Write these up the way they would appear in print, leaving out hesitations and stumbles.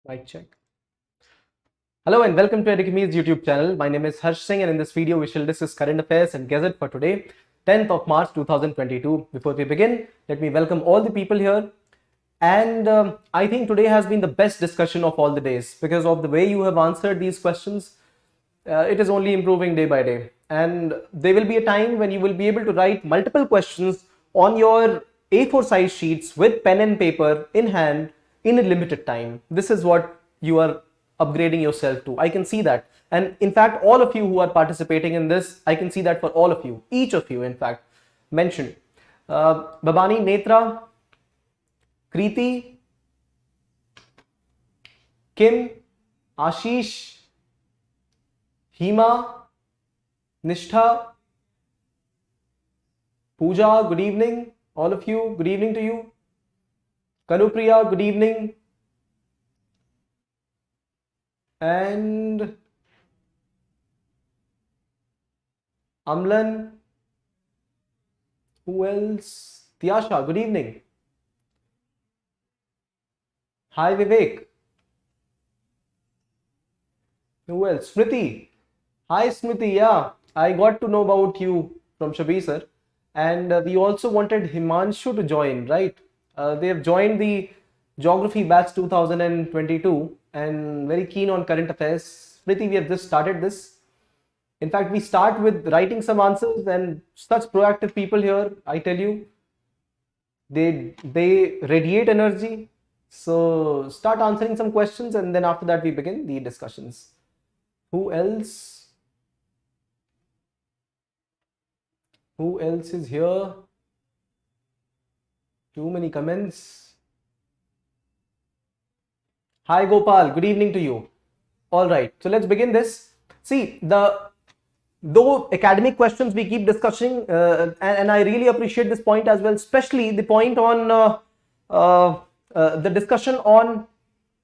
Mic check. Hello and welcome to Edukemy's YouTube channel. My name is Harsh Singh and in this video we shall discuss current affairs and gazette for today, 10th of March 2022. Before we begin, let me welcome all the people here. And I think today has been the best discussion of all the days because of the way you have answered these questions. It is only improving day by day. And there will be a time when you will be able to write multiple questions on your A4 size sheets with pen and paper in hand in a limited time. This is what you are upgrading yourself to. I can see that. And in fact, all of you who are participating in this, I can see that for all of you, each of you, in fact, mentioned. Babani, Netra, Kriti, Kim, Ashish, Hima, Nishtha, Pooja, good evening. All of you, good evening to you. Kanupriya, good evening. And Amlan, who else? Tyasha, good evening. Hi Vivek. Who else? Smriti. Hi Smriti, yeah, I got to know about you from Shabir sir. And we also wanted Himanshu to join, right? They have joined the Geography Batch 2022 and very keen on current affairs. Smriti, we have just started this. In fact, we start with writing some answers and such proactive people here, I tell you, they radiate energy. So start answering some questions and then after that we begin the discussions. Who else? Who else is here? Too many comments. Hi Gopal, good evening to you. All right, so let's begin this. See, though academic questions we keep discussing, and I really appreciate this point as well, especially the point on the discussion on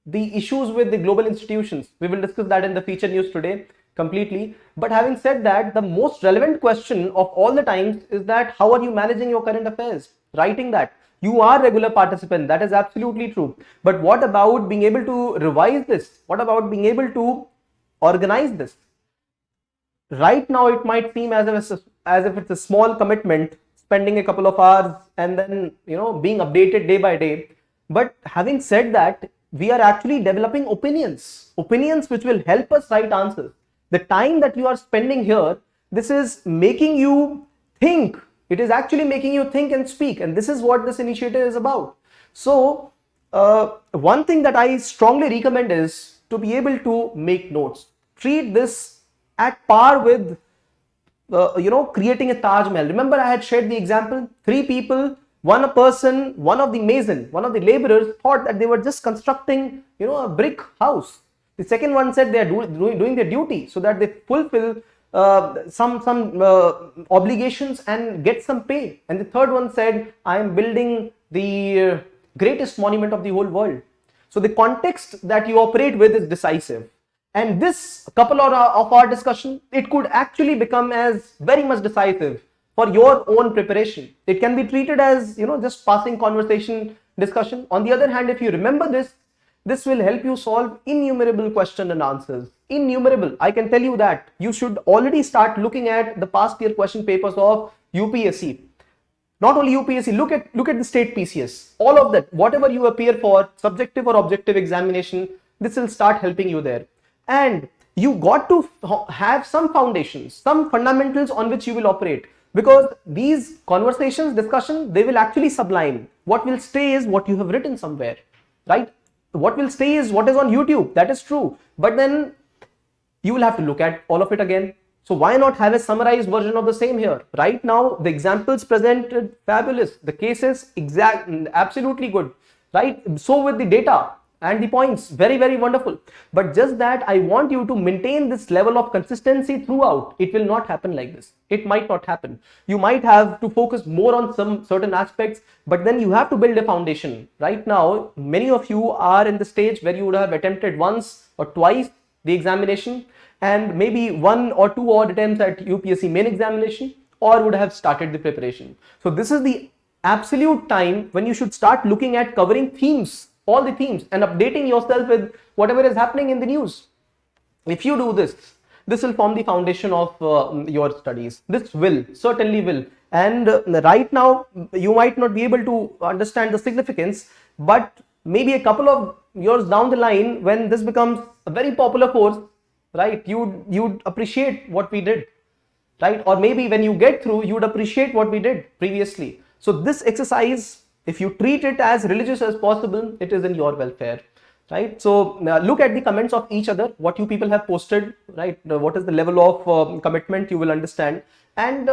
the issues with the global institutions. We will discuss that in the feature news today completely. But having said that, the most relevant question of all the times is that how are you managing your current affairs? Writing that. You are a regular participant, that is absolutely true. But what about being able to revise this? What about being able to organize this? Right now, it might seem as if it's a small commitment, spending a couple of hours and then being updated day by day. But having said that, we are actually developing opinions which will help us write answers. The time that you are spending here, this is making you think. It is actually making you think and speak, and this is what this initiative is about. So one thing that I strongly recommend is to be able to make notes. Treat this at par with creating a Taj Mahal. Remember, I had shared the example, 3 people, one of the mason, one of the laborers thought that they were just constructing a brick house. The second one said they are doing their duty so that they fulfill some obligations and get some pay. And the third one said, I am building the greatest monument of the whole world. So the context that you operate with is decisive. And this couple of our discussion, it could actually become as very much decisive for your own preparation. It can be treated as just passing conversation discussion. On the other hand, if you remember this will help you solve innumerable questions and answers. Innumerable. I can tell you that you should already start looking at the past year question papers of UPSC. Not only UPSC, look at the state PCS. All of that, whatever you appear for, subjective or objective examination, this will start helping you there. And you got to have some foundations, some fundamentals on which you will operate. Because these conversations, discussion, they will actually sublime. What will stay is what you have written somewhere, right? What will stay is what is on YouTube. That is true. But then you will have to look at all of it again. So why not have a summarized version of the same here? Right now, the examples presented, fabulous. The cases, absolutely good, right? So with the data and the points, very, very wonderful. But just that I want you to maintain this level of consistency throughout. It will not happen like this. It might not happen. You might have to focus more on some certain aspects, but then you have to build a foundation. Right now, many of you are in the stage where you would have attempted once or twice the examination and maybe 1 or 2 odd attempts at UPSC main examination, or would have started the preparation. So this is the absolute time when you should start looking at covering themes all the themes and updating yourself with whatever is happening in the news. If you do this, this will form the foundation of your studies. This will, certainly will. And right now, you might not be able to understand the significance, but maybe a couple of years down the line, when this becomes a very popular course, right, you'd appreciate what we did, right? Or maybe when you get through, you'd appreciate what we did previously. So this exercise, if you treat it as religious as possible, it is in your welfare. Right, so look at the comments of each other, what you people have posted, right? What is the level of commitment, you will understand. And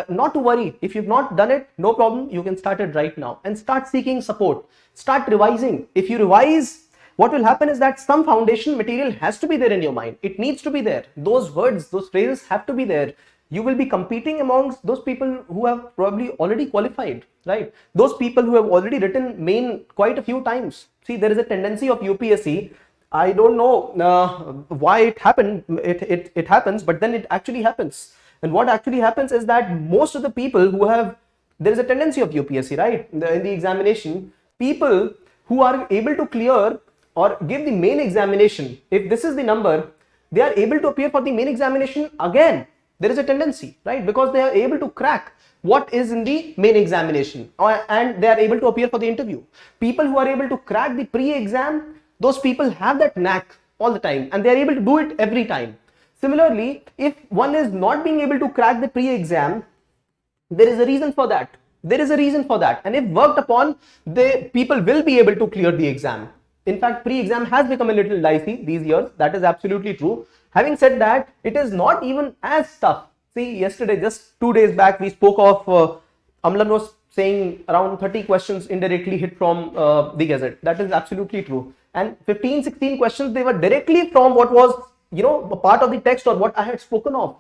not to worry, if you've not done it, no problem, you can start it right now and start seeking support, start revising. If you revise, what will happen is that some foundation material has to be there in your mind. It needs to be there. Those words, those phrases have to be there. You will be competing amongst those people who have probably already qualified, right? Those people who have already written main quite a few times. See, there is a tendency of UPSC. I don't know why it happened. It happens, but then it actually happens. And what actually happens is that most of the people who have, there is a tendency of UPSC, right? In the examination, people who are able to clear or give the main examination, if this is the number, they are able to appear for the main examination again. There is a tendency, right? Because they are able to crack what is in the main examination and they are able to appear for the interview. People who are able to crack the pre-exam, those people have that knack all the time and they are able to do it every time. Similarly, if one is not being able to crack the pre-exam, there is a reason for that. There is a reason for that. And if worked upon, the people will be able to clear the exam. In fact, pre-exam has become a little dicey these years. That is absolutely true. Having said that, it is not even as tough. See, yesterday, just 2 days back, we spoke of Amlan was saying around 30 questions indirectly hit from the Gazette. That is absolutely true. And 15, 16 questions, they were directly from what was, a part of the text or what I had spoken of.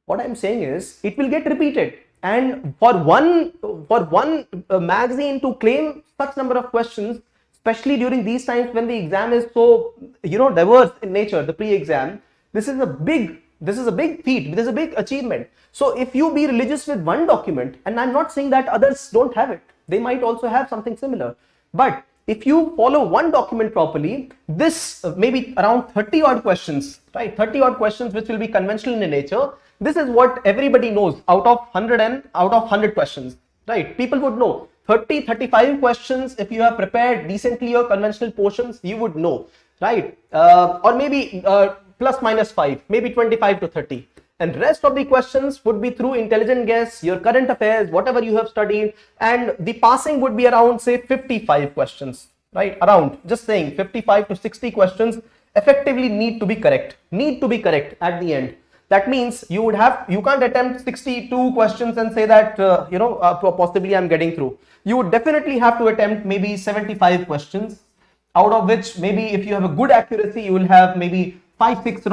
What I'm saying is, it will get repeated. And for one magazine to claim such number of questions, especially during these times when the exam is so, diverse in nature, the pre-exam, this is a big feat, this is a big achievement. So if you be religious with one document, and I'm not saying that others don't have it, they might also have something similar. But if you follow one document properly, this maybe around 30 odd questions, right? 30 odd questions which will be conventional in nature. This is what everybody knows out of 100 questions, right? People would know 30, 35 questions. If you have prepared decently your conventional portions, you would know, right? Or maybe plus minus 5, maybe 25 to 30. And rest of the questions would be through intelligent guess, your current affairs, whatever you have studied, and the passing would be around, say, 55 questions, right? Around, just saying, 55 to 60 questions effectively need to be correct at the end. That means you can't attempt 62 questions and say that, possibly I'm getting through. You would definitely have to attempt maybe 75 questions, out of which maybe if you have a good accuracy, you will have maybe 5-6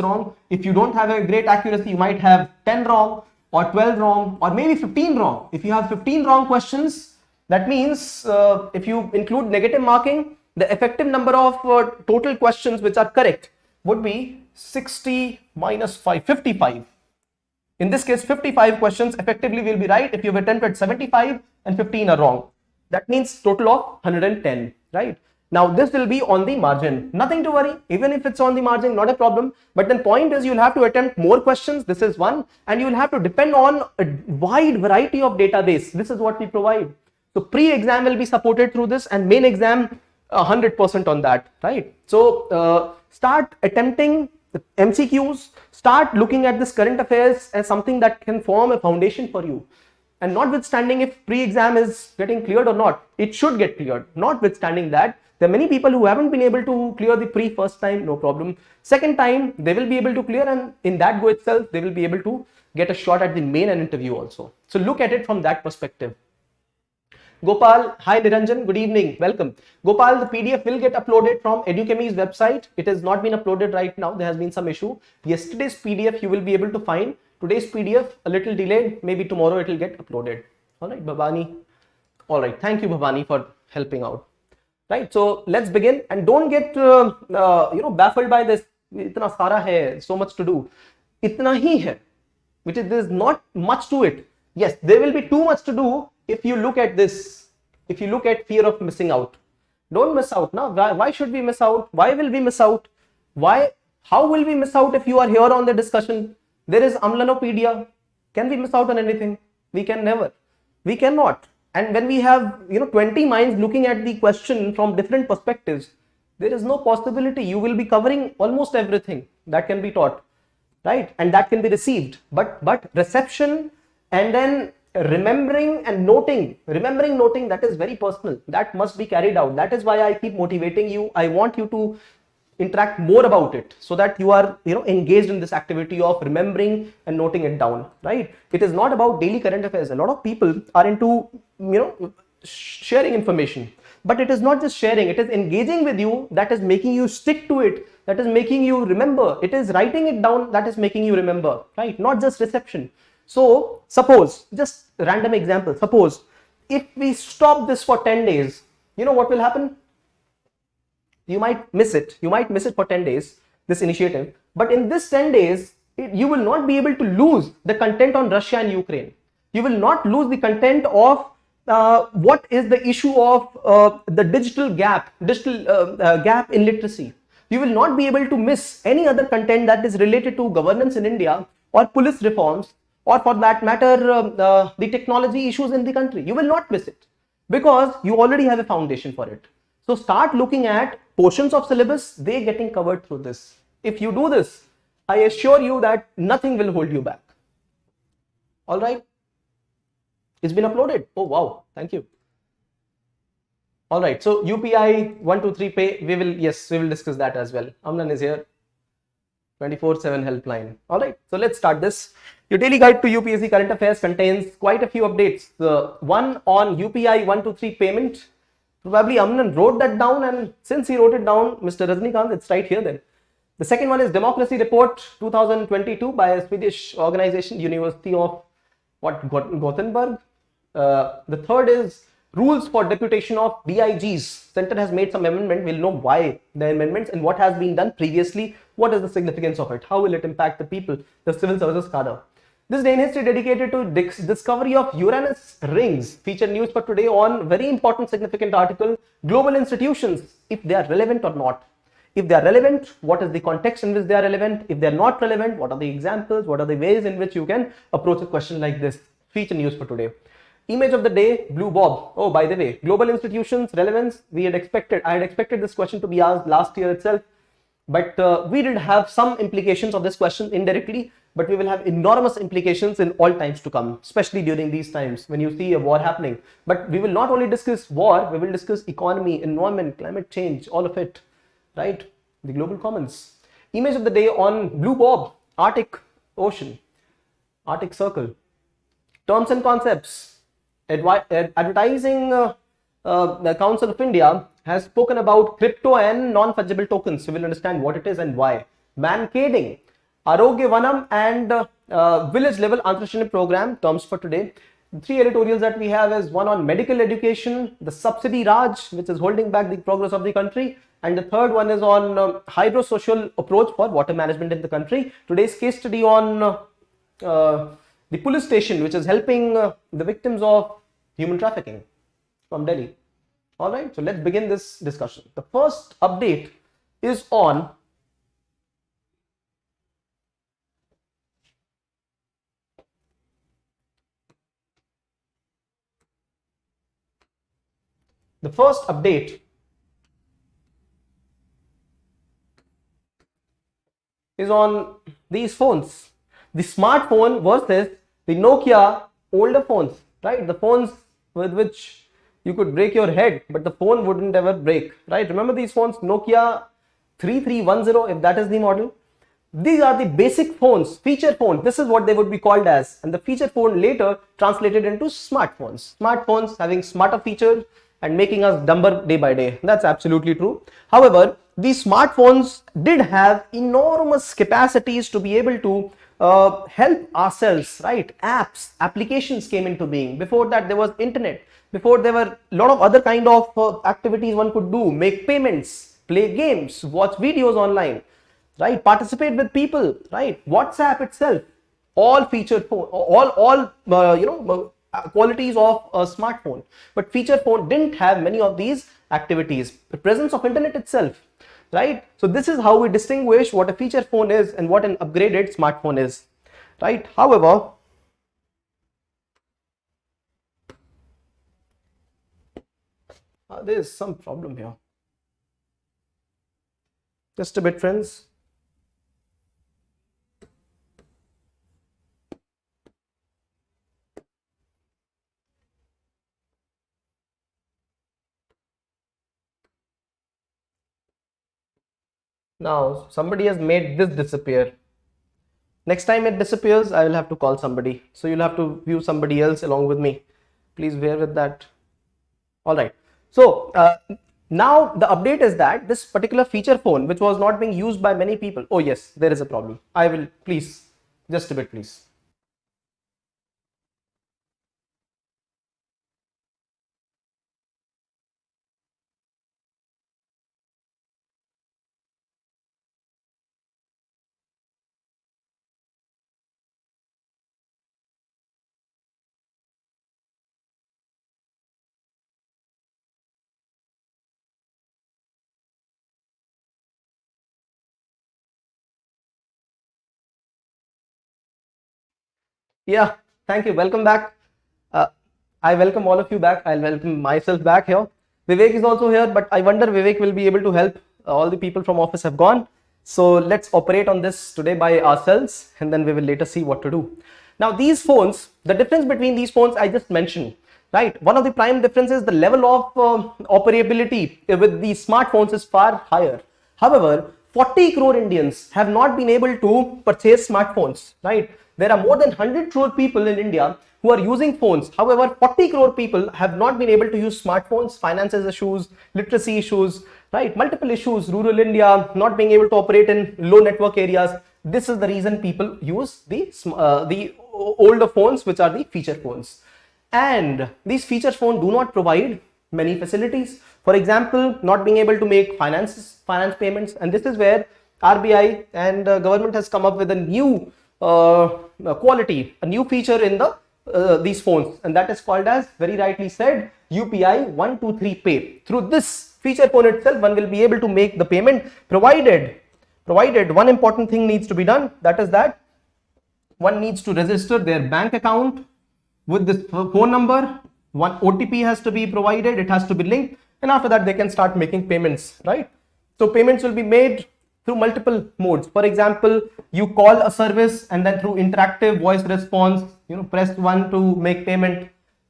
wrong. If you don't have a great accuracy, you might have 10 wrong or 12 wrong or maybe 15 wrong. If you have 15 wrong questions, that means if you include negative marking, the effective number of total questions which are correct would be 60 minus 5, 55. In this case, 55 questions effectively will be right if you have attempted 75 and 15 are wrong. That means total of 110, right? Now this will be on the margin. Nothing to worry, even if it's on the margin, not a problem. But then point is, you'll have to attempt more questions. This is one, and you'll have to depend on a wide variety of database. This is what we provide. So pre-exam will be supported through this, and main exam 100% on that, right? So start attempting the MCQs. Start looking at this current affairs as something that can form a foundation for you. And notwithstanding if pre-exam is getting cleared or not, it should get cleared. Notwithstanding that, there are many people who haven't been able to clear the pre first time, no problem. Second time, they will be able to clear, and in that go itself, they will be able to get a shot at the main and interview also. So look at it from that perspective. Gopal, hi Niranjan, good evening, welcome. Gopal, the PDF will get uploaded from Edukemy's website. It has not been uploaded right now. There has been some issue. Yesterday's PDF you will be able to find. Today's PDF a little delayed. Maybe tomorrow it will get uploaded. All right, Bhavani. All right, thank you, Bhavani, for helping out. Right, so let's begin, and don't get baffled by this. Itna sara hai, so much to do. Itna hi hai, which is there's not much to it. Yes, there will be too much to do if you look at this. If you look at fear of missing out, Don't miss out. Now, why should we miss out? Why will we miss out? Why? How will we miss out if you are here on the discussion? There is Amlanopedia. Can we miss out on anything? We can never. We cannot. And when we have 20 minds looking at the question from different perspectives, there is no possibility you will be covering almost everything that can be taught, right? And that can be received. But reception and then remembering and noting, that is very personal. That must be carried out. That is why I keep motivating you. I want you to interact more about it so that you are engaged in this activity of remembering and noting it down, right? It is not about daily current affairs. A lot of people are into sharing information, but it is not just sharing, it is engaging with you that is making you stick to it, that is making you remember. It is writing it down that is making you remember, right? Not just reception. So suppose, just random example, suppose if we stop this for 10 days, what will happen? You might miss it. You might miss it for 10 days, this initiative. But in this 10 days, you will not be able to lose the content on Russia and Ukraine. You will not lose the content of what is the issue of the digital gap in literacy. You will not be able to miss any other content that is related to governance in India or police reforms, or for that matter, the technology issues in the country. You will not miss it because you already have a foundation for it. So start looking at portions of syllabus, they getting covered through this. If you do this, I assure you that nothing will hold you back. All right. It's been uploaded. Oh, wow. Thank you. All right. So UPI 123 pay, we will discuss that as well. Amlan is here. 24/7 helpline. All right. So let's start this. Your daily guide to UPSC current affairs contains quite a few updates. The one on UPI 123 payment. Probably Amnan wrote that down, and since he wrote it down, Mr. Rajnikant, it's right here then. The second one is Democracy Report 2022 by a Swedish organization, University of Gothenburg. The third is Rules for Deputation of DIGs. Center has made some amendment. We'll know why the amendments and what has been done previously. What is the significance of it? How will it impact the people, the civil services cadre? This day in history dedicated to discovery of Uranus rings. Feature news for today on very important significant article, global institutions, if they are relevant or not. If they are relevant, what is the context in which they are relevant? If they are not relevant, what are the examples? What are the ways in which you can approach a question like this? Feature news for today. Image of the day, blue bob. Oh, by the way, global institutions relevance. I had expected this question to be asked last year itself, but we did have some implications of this question indirectly. But we will have enormous implications in all times to come, especially during these times when you see a war happening. But we will not only discuss war, we will discuss economy, environment, climate change, all of it, right? The global commons. Image of the day on blue bob, Arctic Ocean, Arctic Circle. Terms and concepts. Advertising the Council of India has spoken about crypto and non-fungible tokens. So we'll understand what it is and why. Mankading. Arogya Vanam and village level entrepreneurship program, terms for today. The three editorials that we have is one on medical education, the Subsidy Raj, which is holding back the progress of the country, and the third one is on hydrosocial approach for water management in the country. Today's case study on the police station, which is helping the victims of human trafficking from Delhi. All right, so let's begin this discussion. The first update is on these phones, the smartphone versus the Nokia older phones, right? The phones with which you could break your head, but the phone wouldn't ever break, right? Remember these phones, Nokia 3310, if that is the model. These are the basic phones, feature phone. This is what they would be called as, and the feature phone later translated into smartphones. Smartphones having smarter features and making us dumber day by day. That's absolutely true. However, these smartphones did have enormous capacities to be able to help ourselves, right? Apps, applications came into being. Before that, there was internet. Before, there were a lot of other kind of activities one could do, make payments, play games, watch videos online, right? Participate with people, right? WhatsApp itself, all featured phone, all qualities of a smartphone, but feature phone didn't have many of these activities. The presence of internet itself, right? So this is how we distinguish what a feature phone is and what an upgraded smartphone is, right? However, there is some problem here. Just a bit, friends. Now somebody has made this disappear. Next time it disappears, I will have to call somebody. So you'll have to view somebody else along with me. Please bear with that. All right. So now the update is that this particular feature phone, which was not being used by many people. Oh yes, there is a problem. I will, please, just a bit, please. Yeah, thank you. Welcome back. Uh, I welcome all of you back. I'll welcome myself back here. Vivek is also here, but I wonder Vivek will be able to help. All the people from office have gone. So let's operate on this today by ourselves, and then we will later see what to do. Now, these phones, the difference between these phones I just mentioned, right? One of the prime differences, the level of operability with the smartphones is far higher. However, 40 crore Indians have not been able to purchase smartphones, right? There are more than 100 crore people in India who are using phones. However, 40 crore people have not been able to use smartphones, finances issues, literacy issues, right? Multiple issues, rural India, not being able to operate in low network areas. This is the reason people use the older phones, which are the feature phones. And these feature phones do not provide many facilities. For example, not being able to make finance payments, and this is where RBI and government has come up with a new quality, a new feature in these phones, and that is called as, very rightly said, UPI 123 Pay. Through this feature phone itself, one will be able to make the payment, provided one important thing needs to be done, that is that one needs to register their bank account with this phone number. One OTP has to be provided, it has to be linked, and after that they can start making payments, right? So payments will be made through multiple modes. For example, you call a service and then through interactive voice response, press 1 to make payment,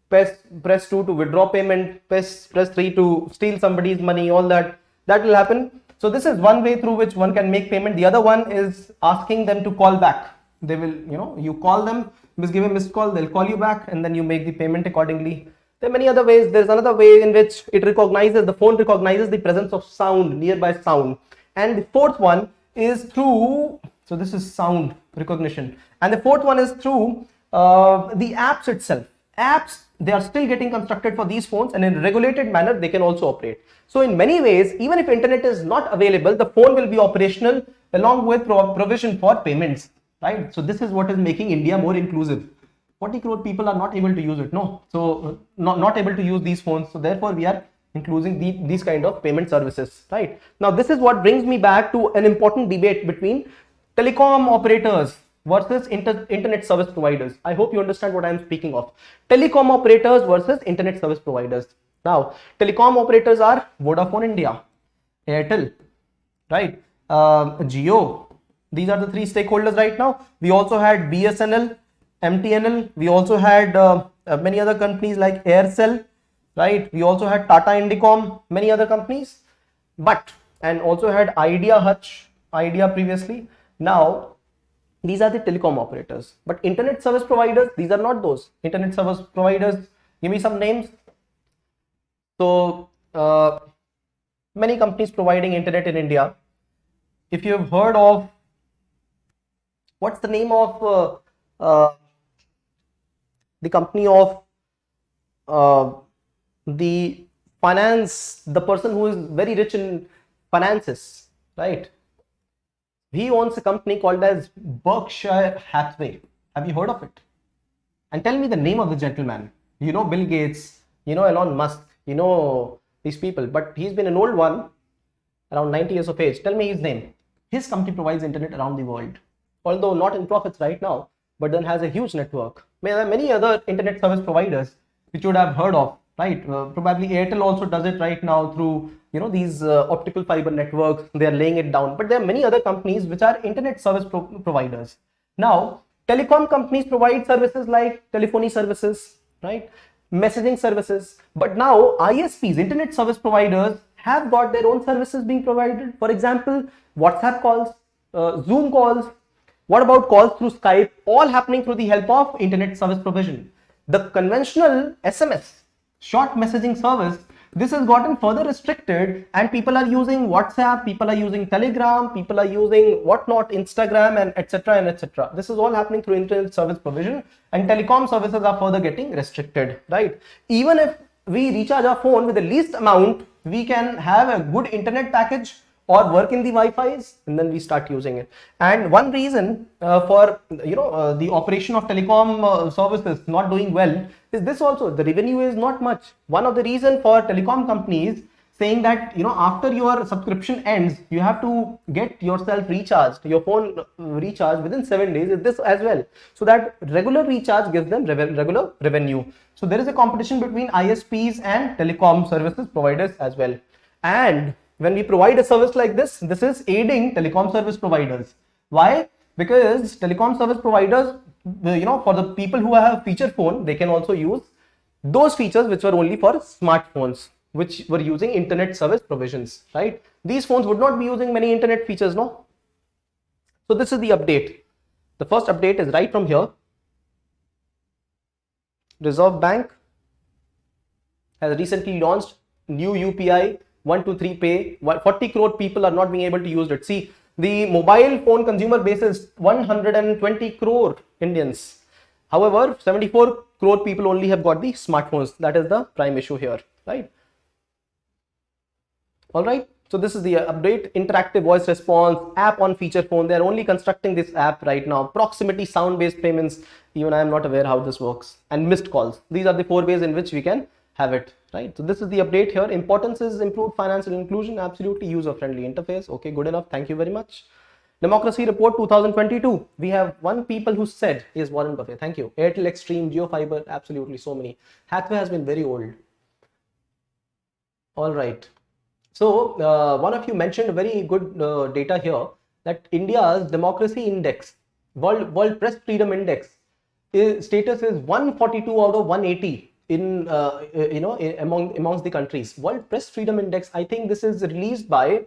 press 2 to withdraw payment, press 3 to steal somebody's money, all that will happen. So this is one way through which one can make payment. The other one is asking them to call back. They will, you call them, give a missed call, they'll call you back, and then you make the payment accordingly. There are many other ways. There's another way in which the phone recognizes the presence of sound, nearby sound. And the fourth one is through, so this is sound recognition. And the fourth one is through the apps itself. Apps, they are still getting constructed for these phones, and in a regulated manner, they can also operate. So in many ways, even if internet is not available, the phone will be operational along with provision for payments, right? So this is what is making India more inclusive. 40 crore people are not able to use it, no? So not able to use these phones. So therefore, we are including these kind of payment services, right? Now, this is what brings me back to an important debate between telecom operators versus internet service providers. I hope you understand what I am speaking of. Telecom operators versus internet service providers. Now, telecom operators are Vodafone India, Airtel, right? Jio. These are the three stakeholders right now. We also had BSNL, MTNL. We also had many other companies like Aircel, right? We also had Tata Indicom, many other companies, and also had Idea previously. Now, these are the telecom operators, but internet service providers, these are not those. Internet service providers, give me some names. So, many companies providing internet in India. If you have heard of, what's the name of the company of the finance, the person who is very rich in finances, right? He owns a company called as Berkshire Hathaway. Have you heard of it? And tell me the name of the gentleman. You know Bill Gates, you know Elon Musk, you know these people, but he's been an old one, around 90 years of age. Tell me his name. His company provides internet around the world, although not in profits right now, but then has a huge network. There are many other internet service providers which you would have heard of, right? Probably Airtel also does it right now through, you know, these optical fiber networks. They are laying it down, but there are many other companies which are internet service providers. Now, telecom companies provide services like telephony services, right? Messaging services. But now ISPs, internet service providers, have got their own services being provided. For example, WhatsApp calls, Zoom calls. What about calls through Skype? All happening through the help of internet service provision. The conventional SMS, short messaging service, this has gotten further restricted, and people are using WhatsApp, people are using Telegram, people are using whatnot, Instagram, and etc. and etc. This is all happening through internet service provision, and telecom services are further getting restricted, right? Even if we recharge our phone with the least amount, we can have a good internet package or work in the Wi-Fi's, and then we start using it. And one reason for the operation of telecom services not doing well is this also. The revenue is not much. One of the reason for telecom companies saying that, you know, after your subscription ends, you have to get yourself recharged, your phone recharged within 7 days, is this as well. So that regular recharge gives them regular revenue. So there is a competition between ISPs and telecom services providers as well. And when we provide a service like this, this is aiding telecom service providers. Why? Because telecom service providers, you know, for the people who have feature phone, they can also use those features which were only for smartphones, which were using internet service provisions, right? These phones would not be using many internet features, no? So this is the update. The first update is right from here. Reserve Bank has recently launched new UPI 123 Pay. 40 crore people are not being able to use it. See, the mobile phone consumer base is 120 crore Indians. However, 74 crore people only have got the smartphones. That is the prime issue here, right? All right. So this is the update. Interactive voice response app on feature phone. They are only constructing this app right now. Proximity sound-based payments. Even I am not aware how this works. And missed calls. These are the 4 ways in which we can have it, right? So this is the update here. Importance is improved financial inclusion. Absolutely user-friendly interface. Okay, good enough. Thank you very much. Democracy Report 2022. We have one people who said is Warren Buffett. Thank you. Airtel Extreme, JioFiber. Absolutely so many. Hathway has been very old. All right. So one of you mentioned very good data here that India's democracy index, World Press Freedom Index, status is 142 out of 180 in amongst the countries. World Press Freedom Index, I think this is released by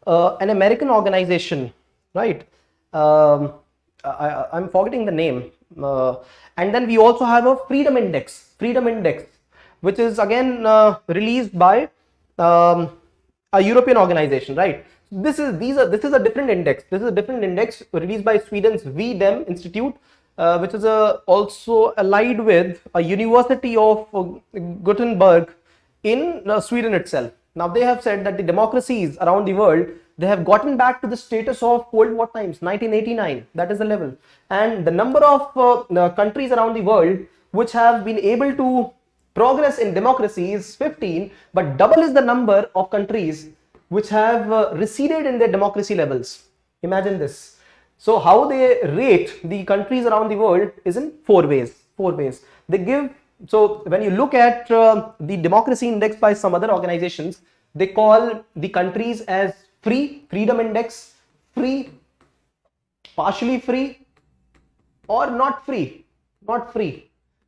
an American organization, right? I'm forgetting the name. And then we also have a Freedom Index, which is again released by a European organization, right? This is a different index. This is a different index released by Sweden's VDEM Institute, which is also allied with a University of Gothenburg in Sweden itself. Now they have said that the democracies around the world, they have gotten back to the status of Cold War times, 1989. That is the level, and the number of countries around the world which have been able to progress in democracy is 15, but double is the number of countries which have receded in their democracy levels. Imagine this. So how they rate the countries around the world is in 4 ways. They give, so when you look at the democracy index by some other organizations, they call the countries as free, freedom index, free, partially free, or not free.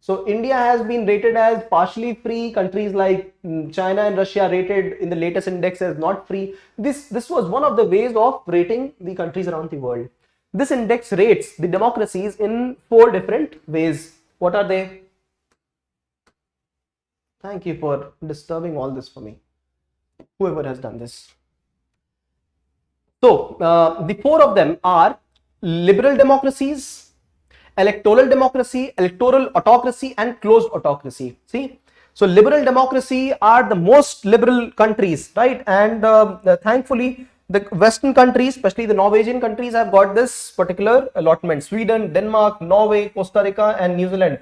So India has been rated as partially free. Countries like China and Russia rated in the latest index as not free. This was one of the ways of rating the countries around the world. This index rates the democracies in 4 different ways. What are they? Thank you for disturbing all this for me, whoever has done this. So the 4 of them are liberal democracies, electoral democracy, electoral autocracy, and closed autocracy. See, so liberal democracy are the most liberal countries, right? And thankfully the Western countries, especially the Norwegian countries, have got this particular allotment. Sweden, Denmark, Norway, Costa Rica, and New Zealand.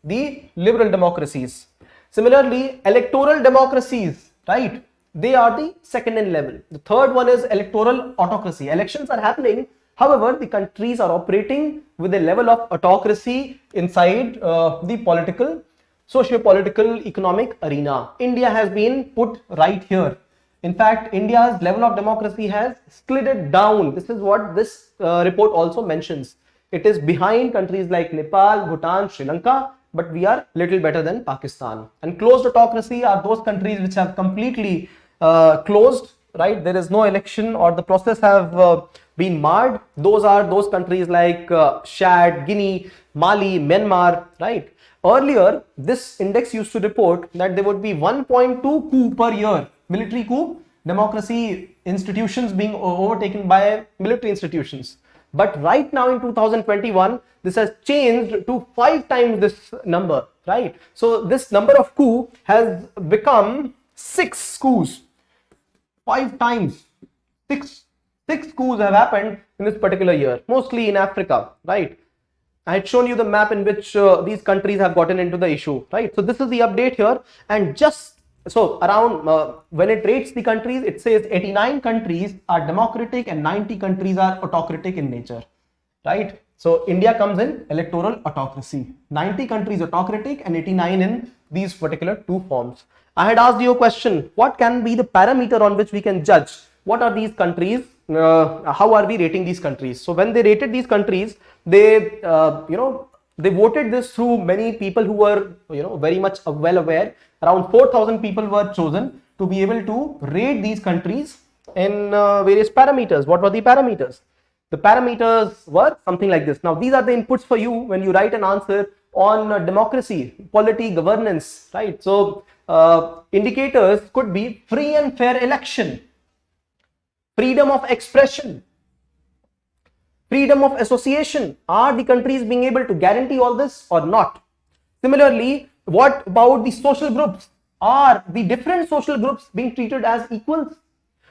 The liberal democracies. Similarly, electoral democracies, right? They are the second in level. The third one is electoral autocracy. Elections are happening. However, the countries are operating with a level of autocracy inside the political, socio-political, economic arena. India has been put right here. In fact, India's level of democracy has slid down. This is what this report also mentions. It is behind countries like Nepal, Bhutan, Sri Lanka, but we are little better than Pakistan. And closed autocracy are those countries which have completely closed, right? There is no election or the process have been marred. Those are those countries like Chad, Guinea, Mali, Myanmar, right? Earlier, this index used to report that there would be 1.2 coup per year, military coup, democracy institutions being overtaken by military institutions. But right now in 2021, this has changed to 5 times this number, right? So this number of coup has become 6 coups, 5 times, 6 coups have happened in this particular year, mostly in Africa, right? I had shown you the map in which these countries have gotten into the issue, right? So this is the update here, and just so around when it rates the countries, it says 89 countries are democratic and 90 countries are autocratic in nature, right? So India comes in electoral autocracy, 90 countries autocratic and 89 in these particular two forms. I had asked you a question, what can be the parameter on which we can judge what are these countries, how are we rating these countries? So when they rated these countries, they they voted this through many people who were very much well aware. Around 4,000 people were chosen to be able to rate these countries in various parameters. What were the parameters? The parameters were something like this. Now these are the inputs for you when you write an answer on democracy, polity, governance, right? So indicators could be free and fair election, freedom of expression, freedom of association. Are the countries being able to guarantee all this or not? Similarly, what about the social groups? Are the different social groups being treated as equals?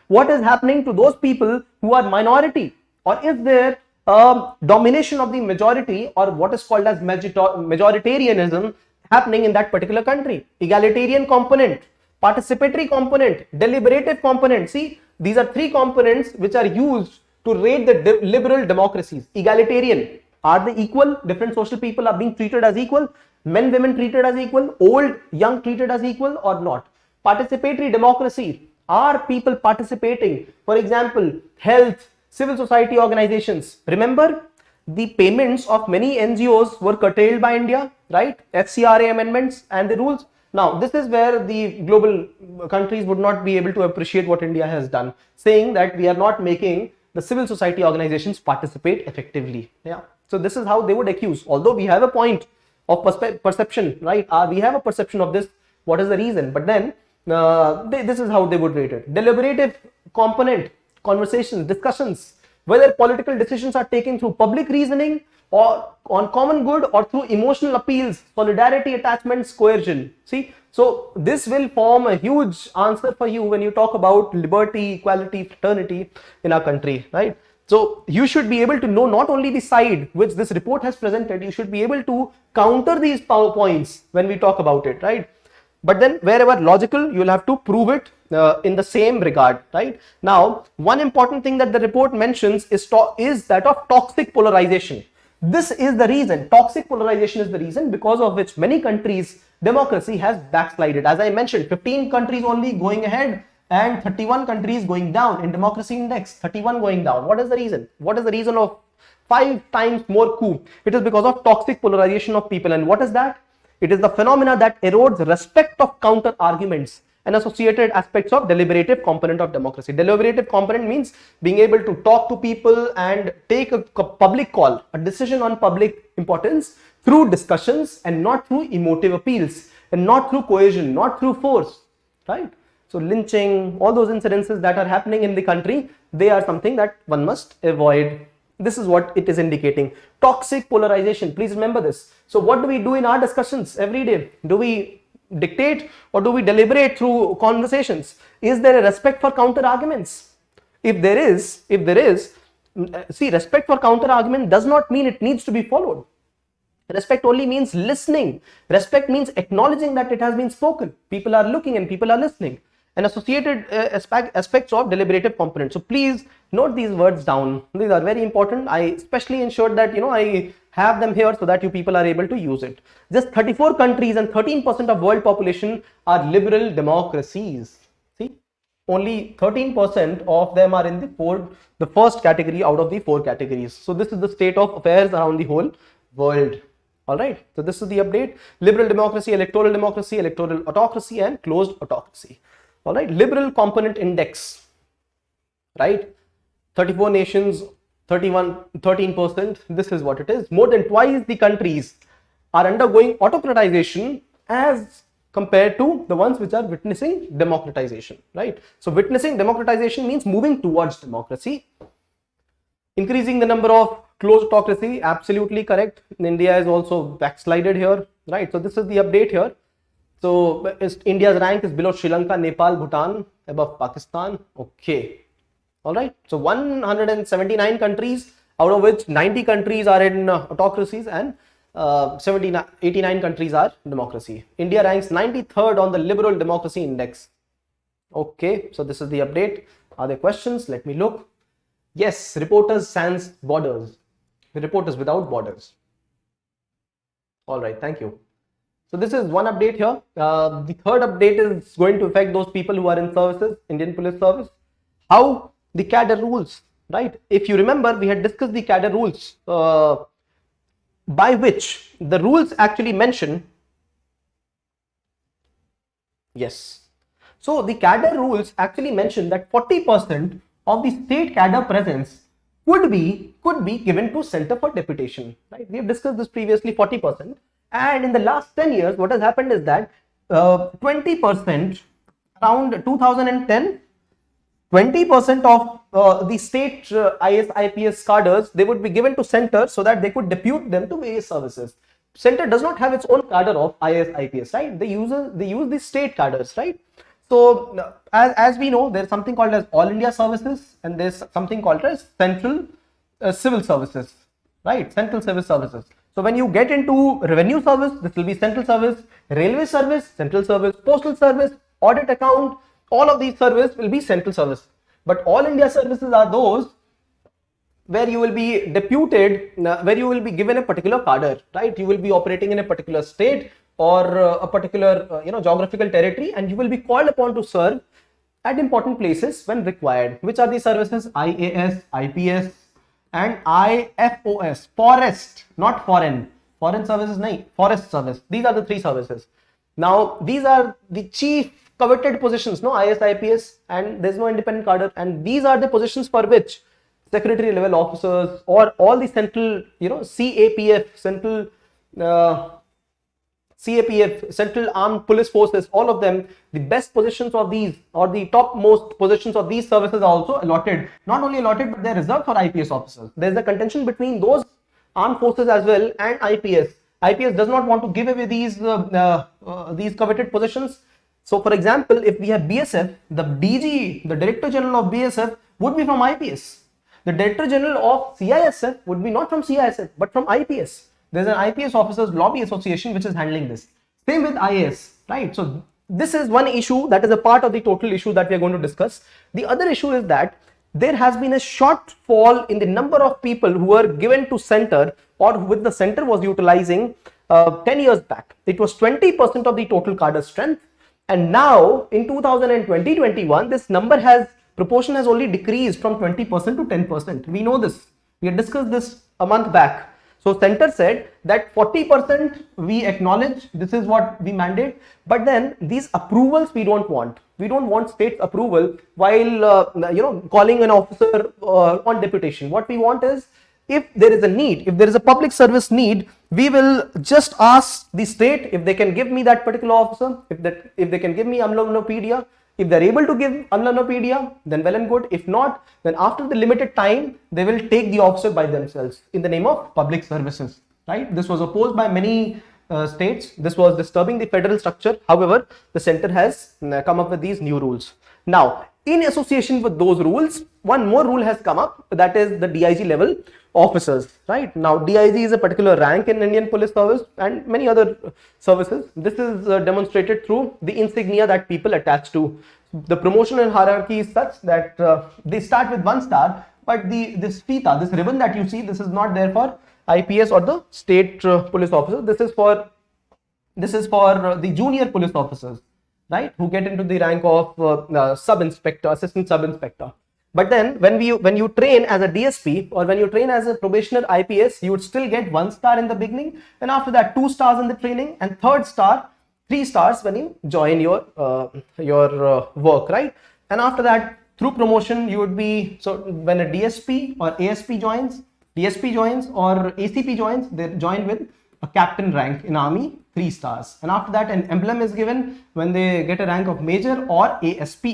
What is happening to those people who are minority? Or is there domination of the majority, or what is called as majoritarianism happening in that particular country? Egalitarian component, participatory component, deliberative component. See, these are 3 components which are used to rate the liberal democracies. Egalitarian, are they equal? Different social people are being treated as equal. Men, women treated as equal. Old, young treated as equal or not? Participatory democracy, are people participating? For example, health, civil society organizations. Remember, the payments of many NGOs were curtailed by India, right? FCRA amendments and the rules. Now, this is where the global countries would not be able to appreciate what India has done, saying that we are not making the civil society organizations participate effectively. Yeah. So this is how they would accuse. Although we have a point of perception, right? We have a perception of this. What is the reason? But then this is how they would rate it. Deliberative component, conversations, discussions, whether political decisions are taken through public reasoning or on common good or through emotional appeals, solidarity, attachments, coercion. See, so this will form a huge answer for you when you talk about liberty, equality, fraternity in our country, right? So you should be able to know not only the side which this report has presented, you should be able to counter these points when we talk about it, right? But then wherever logical, you will have to prove it in the same regard, right? Now, one important thing that the report mentions is that of toxic polarization. This is the reason, toxic polarization is the reason because of which many countries' democracy has backslided. As I mentioned, 15 countries only going ahead and 31 countries going down in democracy index, 31 going down. What is the reason? What is the reason of 5 times more coup? It is because of toxic polarization of people. And what is that? It is the phenomena that erodes respect of counter arguments and associated aspects of deliberative component of democracy. Deliberative component means being able to talk to people and take a public call, a decision on public importance through discussions and not through emotive appeals and not through coercion, not through force, right? So lynching, all those incidences that are happening in the country, they are something that one must avoid. This is what it is indicating. Toxic polarization, please remember this. So what do we do in our discussions every day? Do we dictate or do we deliberate through conversations? Is there a respect for counter arguments? If there is, see, respect for counter argument does not mean it needs to be followed. Respect only means listening. Respect means acknowledging that it has been spoken. People are looking and people are listening. And associated aspects of deliberative component. So please note these words down. These are very important. I especially ensured that I have them here so that you people are able to use it. Just 34 countries and 13% of world population are liberal democracies. See, only 13% of them are in the first category out of the 4 categories. So this is the state of affairs around the whole world. All right. So this is the update: liberal democracy, electoral autocracy, and closed autocracy. All right, liberal component index, right? 34 nations, 13%. This is what it is. More than twice the countries are undergoing autocratization as compared to the ones which are witnessing democratization, right? So witnessing democratization means moving towards democracy. Increasing the number of closed autocracy, absolutely correct. India is also backslided here, right? So this is the update here. So India's rank is below Sri Lanka, Nepal, Bhutan, above Pakistan. Okay. All right. So 179 countries, out of which 90 countries are in autocracies and 89 countries are democracy. India ranks 93rd on the liberal democracy index. Okay. So this is the update. Are there questions? Let me look. Yes. Reporters sans borders. Reporters without borders. All right. Thank you. So this is one update here. The third update is going to affect those people who are in services, Indian Police Service. How the cadre rules, right? If you remember, we had discussed the cadre rules, by which the rules actually mention. Yes. So the cadre rules actually mention that 40% of the state cadre presence could be given to Center for Deputation, right? We have discussed this previously, 40%. And in the last 10 years, what has happened is that 20%, around 2010, 20% of the state IS, IPS cadres, they would be given to center so that they could depute them to various services. Center does not have its own cadre of IS, IPS, right? They use the state cadres, right? So as we know, there's something called as All India Services, and there's something called as Central Civil Services, right? Central Civil Services. So when you get into revenue service, this will be central service, railway service, central service, postal service, audit account, all of these services will be central service. But all India services are those where you will be deputed, where you will be given a particular cadre, right? You will be operating in a particular state or a particular geographical territory, and you will be called upon to serve at important places when required. Which are these services? IAS, IPS, and IFOS, forest, not foreign. Foreign services, nahi, forest service. These are the 3 services. Now, these are the chief coveted positions, no, IS, IPS, and there's no independent cadre. And these are the positions for which secretary level officers or all the central, CAPF, Central Armed Police Forces, all of them, the best positions of these or the topmost positions of these services are also allotted. Not only allotted, but they're reserved for IPS officers. There's a contention between those armed forces as well and IPS. IPS does not want to give away these coveted positions. So, for example, if we have BSF, the DG, the Director General of BSF would be from IPS. The Director General of CISF would be not from CISF, but from IPS. There's an IPS Officers Lobby Association which is handling this. Same with IAS, right? So this is one issue that is a part of the total issue that we are going to discuss. The other issue is that there has been a shortfall in the number of people who were given to center or which the center was utilizing 10 years back. It was 20% of the total cadre strength, and now in 2020-21 this proportion has only decreased from 20% to 10%. We know this. We had discussed this a month back. So center said that 40% we acknowledge, this is what we mandate, but then these approvals we don't want. We don't want state approval while calling an officer on deputation. What we want is, if there is a need, if there is a public service need, we will just ask the state if they can give me that particular officer, if they can give me amlanopedia. If they're able to give amlanopedia, then well and good. If not, then after the limited time, they will take the officer by themselves in the name of public services, right? This was opposed by many states. This was disturbing the federal structure. However, the center has come up with these new rules. Now, in association with those rules, one more rule has come up, that is the DIG level officers, right? Now, DIG is a particular rank in Indian Police Service and many other services. This is demonstrated through the insignia that people attach to. The promotional hierarchy is such that they start with 1 star, but this fita, this ribbon that you see, this is not there for IPS or the state police officer. This is for the junior police officers, right, who get into the rank of sub-inspector, assistant sub-inspector. But then when you train as a DSP or when you train as a probationer IPS, you would still get 1 star in the beginning, and after that 2 stars in the training, and 3rd star 3 stars when you join your work, right? And after that, through promotion, you would be, so when a DSP or ASP joins, DSP joins or ACP joins, they're joined with a captain rank in army, 3 stars. And after that, an emblem is given when they get a rank of major or ASP.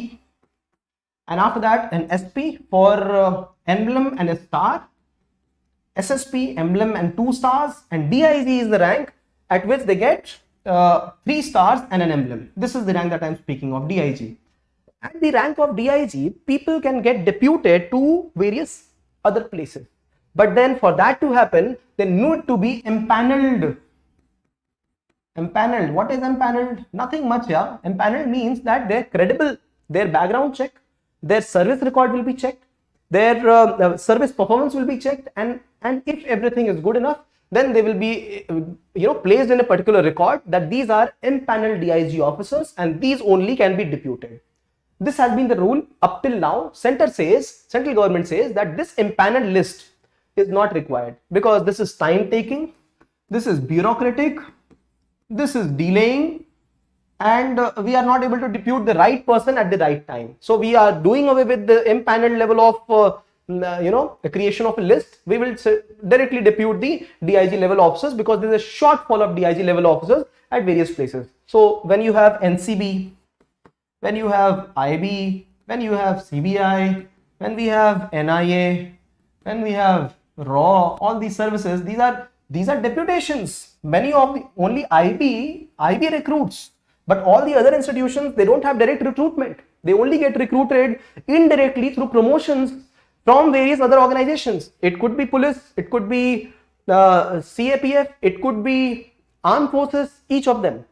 And after that, an SP for emblem and a star, SSP, emblem and 2 stars, and DIG is the rank at which they get 3 stars and an emblem. This is the rank that I'm speaking of, DIG. At the rank of DIG, people can get deputed to various other places. But then for that to happen, they need to be empaneled. Empaneled. What is empaneled? Nothing much, yeah. Empaneled means that they're credible. Their background check, their service record will be checked, their service performance will be checked, and if everything is good enough, then they will be placed in a particular record that these are empaneled DIG officers and these only can be deputed. This has been the rule up till now. Central government says that this empaneled list is not required because this is time taking, this is bureaucratic, this is delaying, and we are not able to depute the right person at the right time. So we are doing away with the empaneled level of the creation of a list. We will directly depute the DIG level officers because there is a shortfall of DIG level officers at various places. So when you have NCB, when you have IB, when you have CBI, when we have NIA, when we have RAW, all these services, these are deputations. Many of the only IB recruits, but all the other institutions, they don't have direct recruitment. They only get recruited indirectly through promotions from various other organizations. It could be police, it could be CAPF, it could be armed forces, each of them.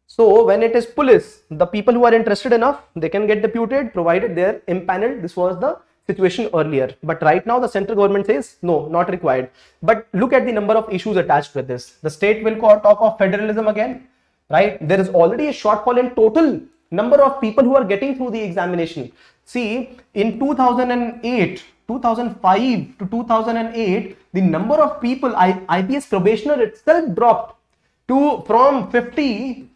So when it is police, the people who are interested enough, they can get deputed provided they are empaneled. This was the situation earlier, but right now the central government says no, not required. But look at the number of issues attached with this. The state will talk of federalism again, right? There is already a shortfall in total number of people who are getting through the examination. See, in 2005 to 2008, the number of people, IPS probationer itself dropped from 80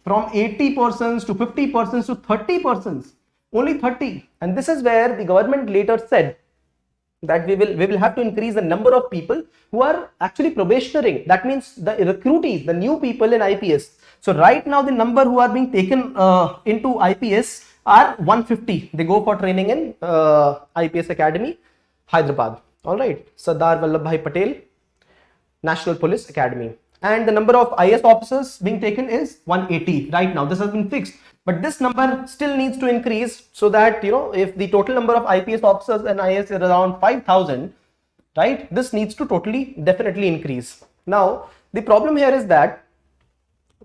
persons to 50 persons to 30 persons, only 30. And this is where the government later said that we will have to increase the number of people who are actually probationary. That means the recruitees, the new people in IPS. So right now the number who are being taken into IPS are 150. They go for training in IPS Academy, Hyderabad. All right, Sardar Vallabhbhai Patel National Police Academy. And the number of IS officers being taken is 180 right now. This has been fixed, but this number still needs to increase so that, if the total number of IPS officers and IS is around 5,000, right, this needs to definitely increase. Now, the problem here is that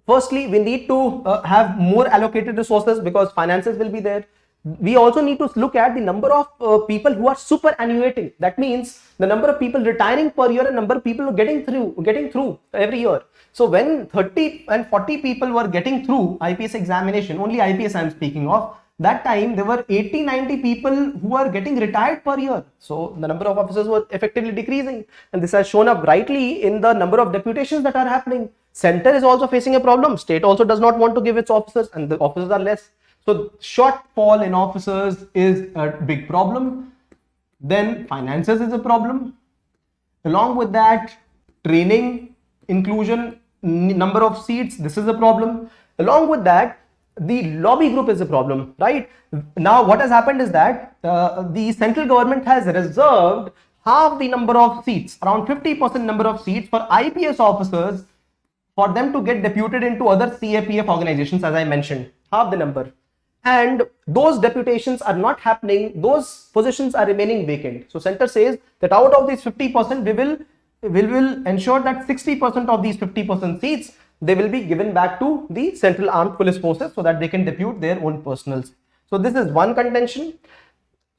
firstly, we need to have more allocated resources because finances will be there. We also need to look at the number of people who are superannuating. That means the number of people retiring per year and number of people getting through every year. So when 30 and 40 people were getting through IPS examination, only IPS I am speaking of, that time there were 80-90 people who were getting retired per year. So the number of officers were effectively decreasing, and this has shown up brightly in the number of deputations that are happening. Center is also facing a problem. State also does not want to give its officers, and the officers are less. So shortfall in officers is a big problem. Then finances is a problem. Along with that, training, inclusion, number of seats, this is a problem. Along with that, the lobby group is a problem, right? Now what has happened is that the central government has reserved half the number of seats, around 50% number of seats for IPS officers for them to get deputed into other CAPF organizations, as I mentioned, half the number. and those deputations are not happening, those positions are remaining vacant. So center says that out of these 50%, we will ensure that 60% of these 50% seats, they will be given back to the Central Armed Police Forces so that they can depute their own personals. So this is one contention.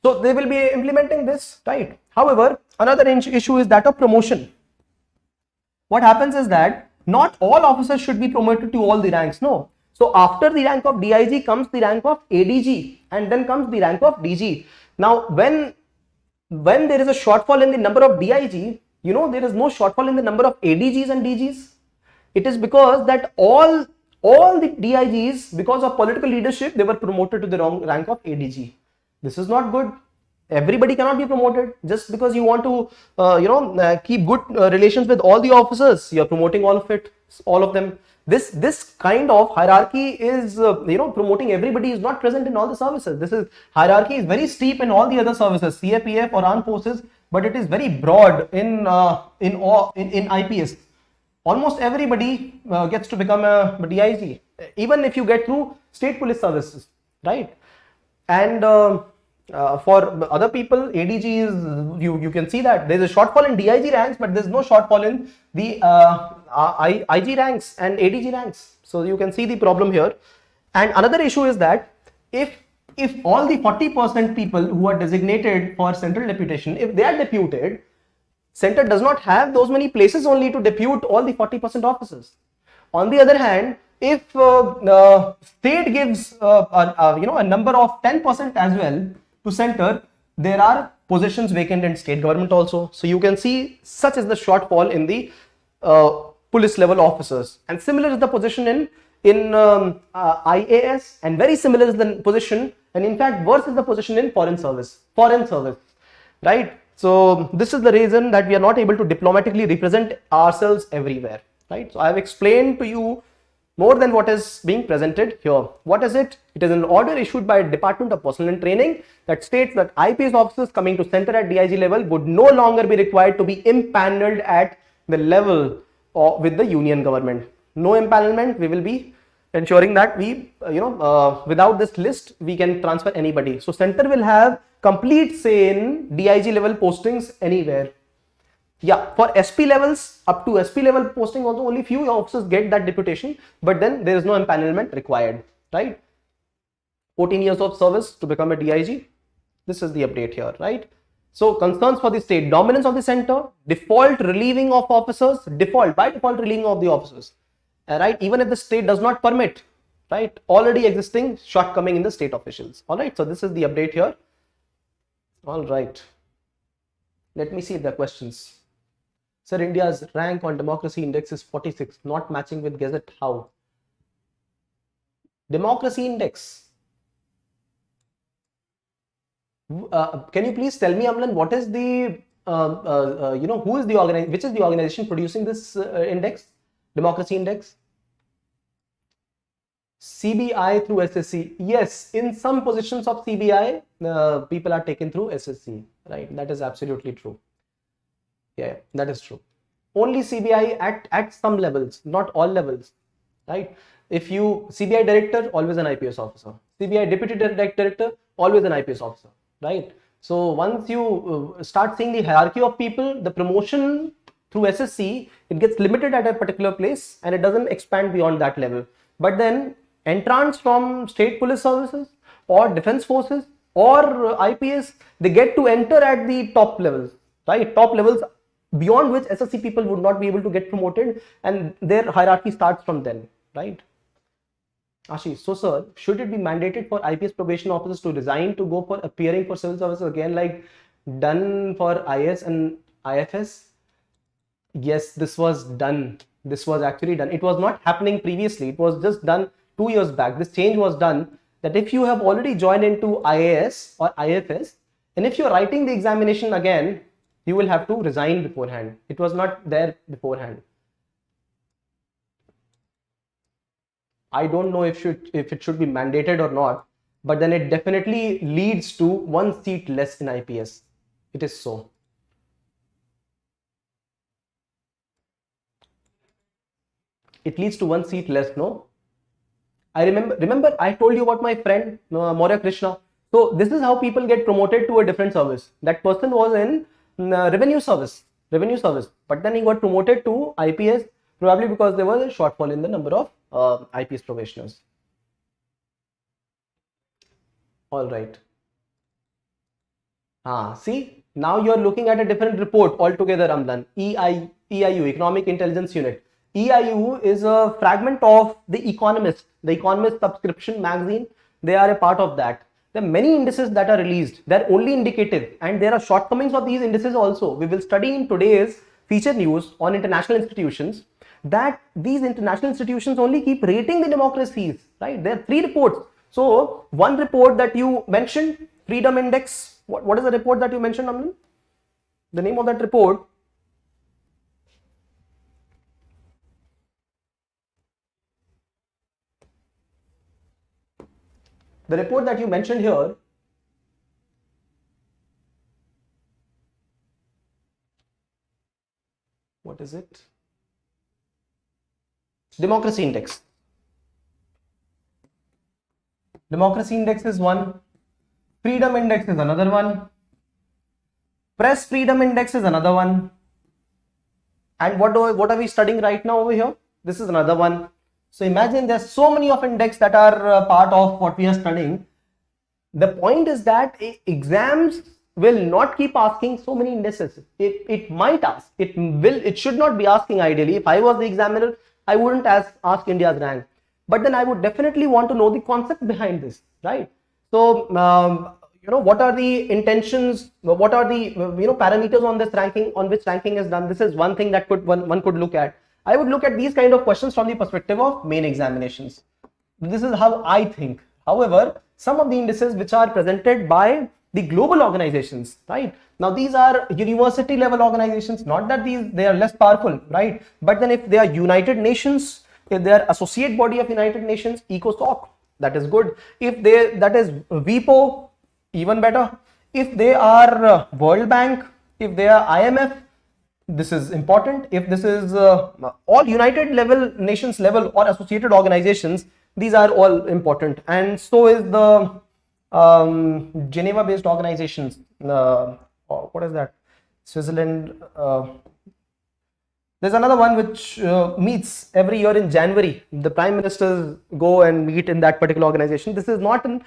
So they will be implementing this, right? However, another issue is that of promotion. What happens is that not all officers should be promoted to all the ranks. No. So after the rank of DIG comes the rank of ADG, and then comes the rank of DG. Now, when there is a shortfall in the number of DIG, you know, there is no shortfall in the number of ADGs and DGs. It is because that all the DIGs, because of political leadership, they were promoted to the wrong rank of ADG. This is not good. Everybody cannot be promoted just because you want to keep good relations with all the officers. You are promoting all of them. This kind of hierarchy is promoting everybody is not present in all the services. This is hierarchy is very steep in all the other services, CAPF or armed forces, but it is very broad in IPS. Almost everybody gets to become a DIG, even if you get through state police services, right? And for other people, ADG is, you can see that there is a shortfall in DIG ranks, but there is no shortfall in the IG ranks and ADG ranks. So you can see the problem here. And another issue is that if all the 40% people who are designated for central deputation, if they are deputed, center does not have those many places only to depute all the 40% officers. On the other hand, if state gives a number of 10% as well to center, there are positions vacant in state government also. So you can see such is the shortfall in the police level officers, and similar is the position in IAS, and very similar is the position, and in fact worse is the position in foreign service, right? So this is the reason that we are not able to diplomatically represent ourselves everywhere, right? So I have explained to you more than what is being presented here. What is it? It is an order issued by Department of Personnel and Training that states that IPS officers coming to center at DIG level would no longer be required to be impaneled at the level with the union government. No empanelment. We will be ensuring that we, without this list, we can transfer anybody. So center will have complete say in DIG level postings anywhere. Yeah, for SP levels, up to SP level posting also only few officers get that deputation, but then there is no empanelment required, right? 14 years of service to become a DIG. This is the update here, right? So concerns for the state: dominance of the center, default relieving of officers, by default relieving of the officers, right? Even if the state does not permit, right? Already existing shortcoming in the state officials. All right. So this is the update here. All right. Let me see the questions. Sir, India's rank on democracy index is 46, not matching with Gazette. How? Democracy index. Can you please tell me, Amlan, what is the, who is the which is the organization producing this index, democracy index? CBI through SSC. Yes, in some positions of CBI, people are taken through SSC, right? That is absolutely true. Yeah, that is true. Only CBI at some levels, not all levels, right? If you CBI director, always an IPS officer. CBI deputy director, always an IPS officer, right? So once you start seeing the hierarchy of people, the promotion through SSC, it gets limited at a particular place and it doesn't expand beyond that level. But then entrants from state police services or defense forces or IPS, they get to enter at the top levels, right? Top levels beyond which SSC people would not be able to get promoted, and their hierarchy starts from then, right? Ashish, so sir, should it be mandated for IPS probation officers to resign to go for appearing for civil services again, like done for IS and IFS? Yes, this was done. This was actually done. It was not happening previously. It was just done 2 years back. This change was done that if you have already joined into IAS or IFS, and if you're writing the examination again, you will have to resign beforehand. It was not there beforehand. I don't know if it should be mandated or not, but then it definitely leads to 1 seat less in IPS. It is so. It leads to 1 seat less, no? I remember I told you about my friend Maurya Krishna. So this is how people get promoted to a different service. That person was in revenue service, but then he got promoted to IPS, probably because there was a shortfall in the number of IPS probationers. All right. See, now you are looking at a different report altogether, Amlan. EIU, Economic Intelligence Unit. EIU is a fragment of The Economist subscription magazine. They are a part of that. There are many indices that are released. They are only indicative, and there are shortcomings of these indices also. We will study in today's feature news on international institutions that these international institutions only keep rating the democracies, right? There are 3 reports. So one report that you mentioned, Freedom Index. What is the report that you mentioned, Amlan? The name of that report. The report that you mentioned here, what is it? Democracy Index. Democracy Index is one. Freedom Index is another one. Press Freedom Index is another one. And what are we studying right now over here? This is another one. So imagine there's so many of index that are part of what we are studying. The point is that exams will not keep asking so many indices. It might ask. It should not be asking ideally. If I was the examiner, I wouldn't ask India's rank. But then I would definitely want to know the concept behind this, right? So what are the intentions? What are the parameters on this ranking? On which ranking is done? This is one thing that one could look at. I would look at these kind of questions from the perspective of main examinations. This is how I think. However, some of the indices which are presented by the global organizations, right? Now these are university level organizations, not that they are less powerful, right? But then if they are United Nations, if they are associate body of United Nations, ECOSOC, that is good. If that is WIPO, even better. If they are World Bank, if they are IMF, this is important. If this is all United Nations level or associated organizations, these are all important. And so is the Geneva based organizations. What is that? Switzerland. There's another one which meets every year in January. The prime ministers go and meet in that particular organization. This is not an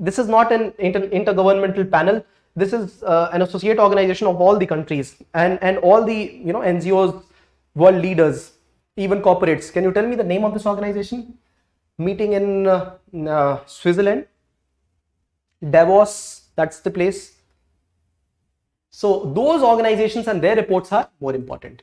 intergovernmental panel. This is an associate organization of all the countries and all the NGOs, world leaders, even corporates. Can you tell me the name of this organization? Meeting in Switzerland, Davos, that's the place. So those organizations and their reports are more important.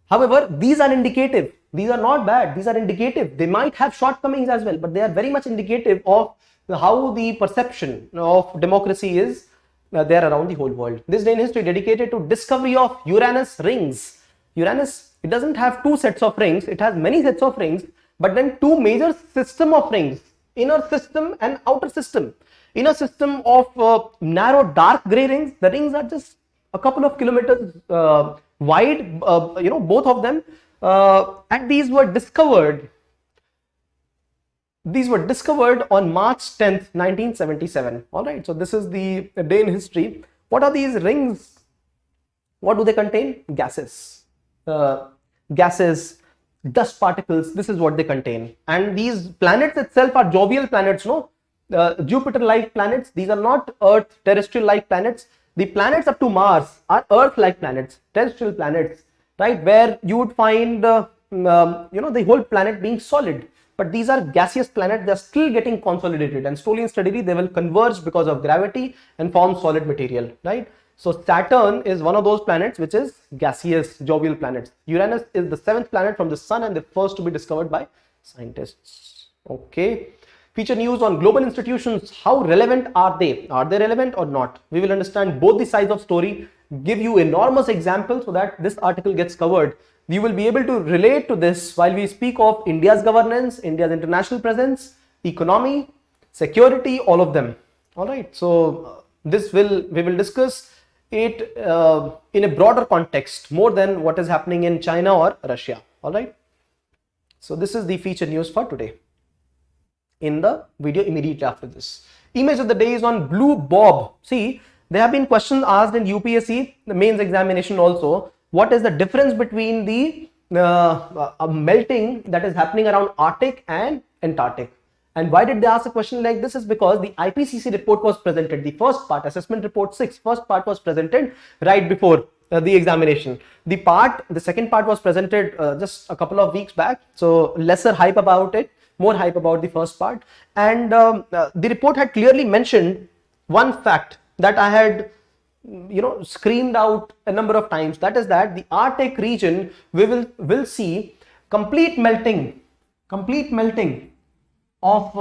However, these are indicative. These are not bad. These are indicative. They might have shortcomings as well, but they are very much indicative of how the perception of democracy is there around the whole world. This day in history dedicated to discovery of Uranus rings. Uranus, it doesn't have 2 sets of rings. It has many sets of rings, but then 2 major system of rings, inner system and outer system. Inner system of narrow dark gray rings. The rings are just a couple of kilometers wide, both of them, and these were discovered on March 10th, 1977. All right, so this is the day in history. What are these rings? What do they contain? Gases, dust particles. This is what they contain. And these planets itself are jovial planets, no? Jupiter-like planets. These are not Earth terrestrial-like planets. The planets up to Mars are Earth-like planets, terrestrial planets, right? Where you would find the whole planet being solid. But these are gaseous planets. They are still getting consolidated, and slowly and steadily they will converge because of gravity and form solid material, right? So Saturn is one of those planets which is gaseous, jovial planets. Uranus is the 7th planet from the sun and the first to be discovered by scientists. Okay. Feature news on global institutions. How relevant are they? Are they relevant or not? We will understand both the sides of story, give you enormous examples so that this article gets covered. We will be able to relate to this while we speak of India's governance, India's international presence, economy, security, all of them. All right. So we will discuss it in a broader context, more than what is happening in China or Russia. All right. So this is the feature news for today. in the video immediately after this. Image of the day is on blue Blob. See, there have been questions asked in UPSC, the mains examination also. What is the difference between the melting that is happening around Arctic and Antarctic? And why did they ask a question like this? Is because the IPCC report was presented, the first part, assessment report 6, first part was presented right before the examination. The second part was presented just a couple of weeks back, so lesser hype about it, more hype about the first part. And the report had clearly mentioned one fact that I had screamed out a number of times, that is that the Arctic region will see complete melting of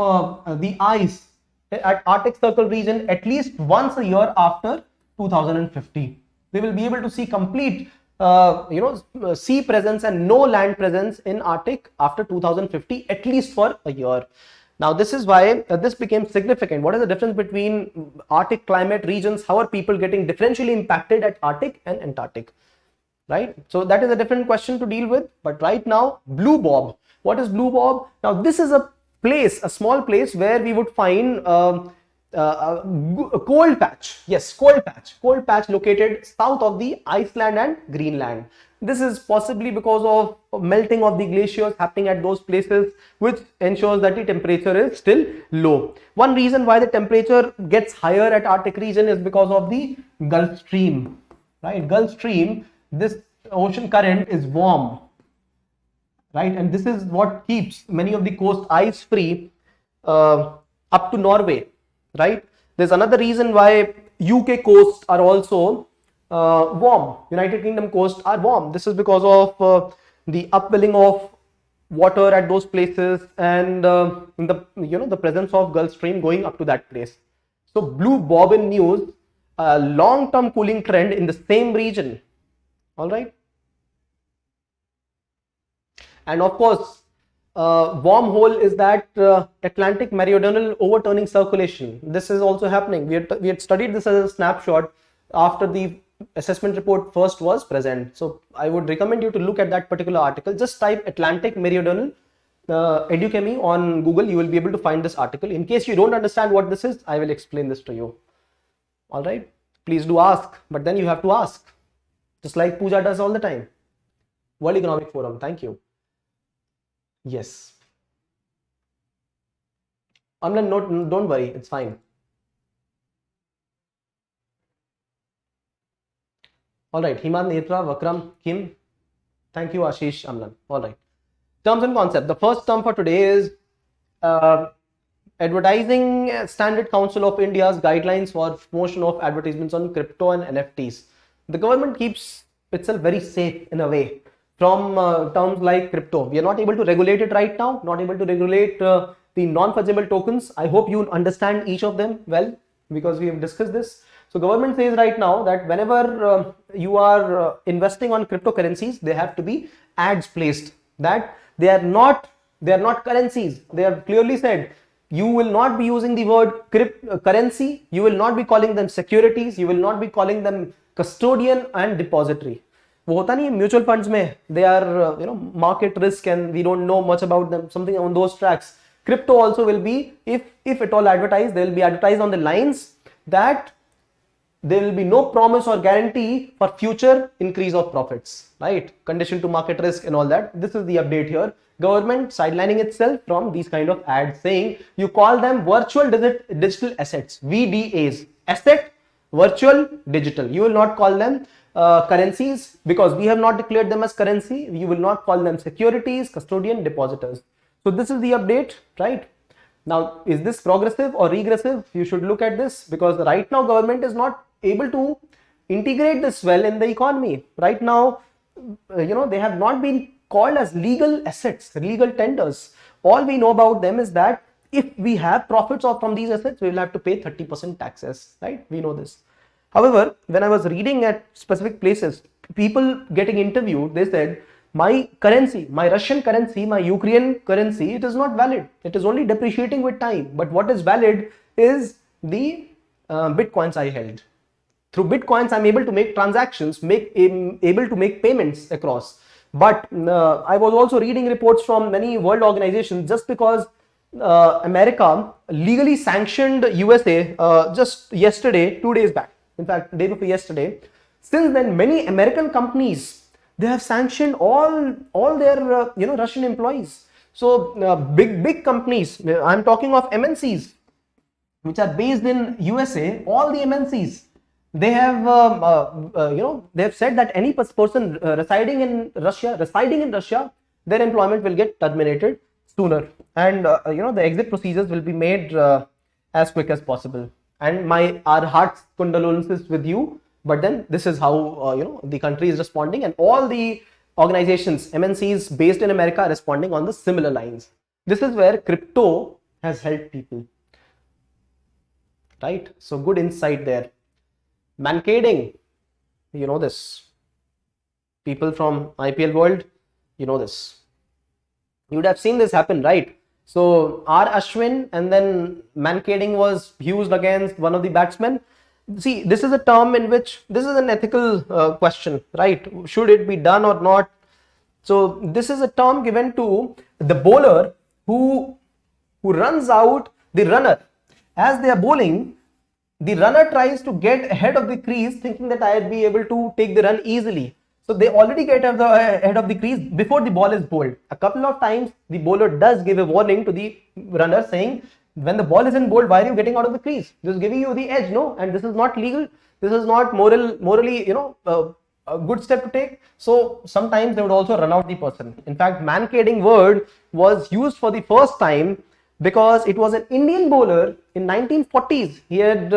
the ice at Arctic Circle region at least once a year after 2050. They will be able to see complete sea presence and no land presence in Arctic after 2050, at least for a year. Now this is why this became significant. What is the difference between Arctic climate regions? How are people getting differentially impacted at Arctic and Antarctic? Right? So that is a different question to deal with. But right now, blue Blob. What is blue Blob? Now this is a small place where we would find a cold patch. Yes, cold patch located south of the Iceland and Greenland. This is possibly because of melting of the glaciers happening at those places, which ensures that the temperature is still low. One reason why the temperature gets higher at Arctic region is because of the Gulf Stream. Right, Gulf Stream, this ocean current is warm. Right, and this is what keeps many of the coast ice free up to Norway. Right, there's another reason why UK coasts are also warm. United Kingdom coasts are warm. This is because of the upwelling of water at those places and the presence of Gulf Stream going up to that place. So blue Blob in news, a long-term cooling trend in the same region. All right. And of course, wormhole is that Atlantic meridional overturning circulation. This is also happening. We had studied this as a snapshot after the assessment report first was present. So I would recommend you to look at that particular article. Just type Atlantic meridional Edukemy on Google. You will be able to find this article. In case you don't understand what this is, I will explain this to you. All right. Please do ask, but then you have to ask, just like Pooja does all the time. World Economic Forum. Thank you. Yes. Amlan, don't worry, it's fine. All right, Himan, Netra, Vakram, Kim. Thank you, Ashish, Amlan. All right. Terms and concept. The first term for today is Advertising Standard Council of India's guidelines for promotion of advertisements on crypto and NFTs. The government keeps itself very safe in a way from terms like crypto. We are not able to regulate it right now, not able to regulate the non-fungible tokens. I hope you understand each of them well, because we have discussed this. So government says right now that whenever you are investing on cryptocurrencies, there have to be ads placed, that they are not currencies. They have clearly said you will not be using the word currency, you will not be calling them securities, you will not be calling them custodian and depository. वो होता नहीं है mutual funds में, they are market risk and we don't know much about them, something on those tracks. Crypto also will be, if at all advertised, they will be advertised on the lines that there will be no promise or guarantee for future increase of profits, right? Condition to market risk and all that. This is the update here. Government sidelining itself from these kind of ads, saying you call them virtual digital assets, VDAs, asset, virtual, digital. You will not call them currencies because we have not declared them as currency. You will not call them securities, custodian, depositors. So this is the update, right? Now, is this progressive or regressive? You should look at this, because right now government is not able to integrate this well in the economy. Right now, they have not been called as legal assets, legal tenders. All we know about them is that if we have profits from these assets, we will have to pay 30% taxes, right? We know this. However, when I was reading at specific places, people getting interviewed, they said, my currency, my Russian currency, my Ukrainian currency, it is not valid. It is only depreciating with time. But what is valid is the bitcoins I held. Through bitcoins, I'm able to make transactions, able to make payments across. But I was also reading reports from many world organizations, just because America legally sanctioned USA just yesterday, 2 days back. In fact, day before yesterday. Since then, many American companies, they have sanctioned all their Russian employees. So big companies. I'm talking of MNCs, which are based in USA. All the MNCs, they have they have said that any person residing in Russia, their employment will get terminated sooner, and the exit procedures will be made as quick as possible. And our heart's condolences with you, but then this is how the country is responding, and all the organizations, MNCs based in America, are responding on the similar lines. This is where crypto has helped people, right? So good insight there. Mankading, you know this. People from IPL world, you know this. You would have seen this happen, right? So R. Ashwin and then Mankading was used against one of the batsmen. See, this is a term in which this is an ethical question, right? Should it be done or not? So this is a term given to the bowler who runs out the runner. As they are bowling, the runner tries to get ahead of the crease thinking that I'll be able to take the run easily. So they already get ahead of the crease before the ball is bowled. A couple of times the bowler does give a warning to the runner saying, when the ball isn't bowled, why are you getting out of the crease? This is giving you the edge, no? And this is not legal. This is not morally, a good step to take. So sometimes they would also run out the person. In fact, mankading word was used for the first time because it was an Indian bowler in 1940s. He had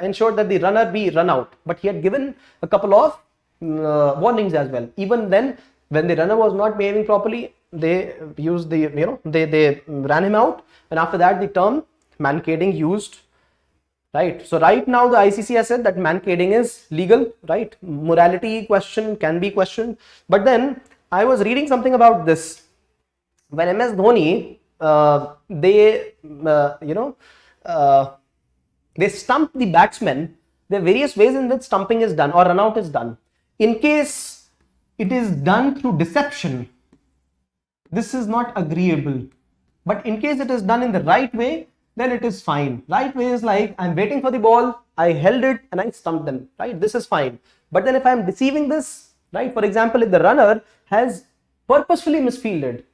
ensured that the runner be run out, but he had given a couple of warnings as well. Even then, when the runner was not behaving properly, they used the they ran him out, and after that the term mankading used, right? So right now the ICC has said that mankading is legal, right? Morality question can be questioned, but then I was reading something about this. When MS Dhoni they stump the batsmen, there are various ways in which stumping is done or run out is done. In case it is done through deception, this is not agreeable. But in case it is done in the right way, then it is fine. Right way is like, I'm waiting for the ball, I held it and I stumped them, right? This is fine. But then if I'm deceiving this, right? For example, if the runner has purposefully misfielded,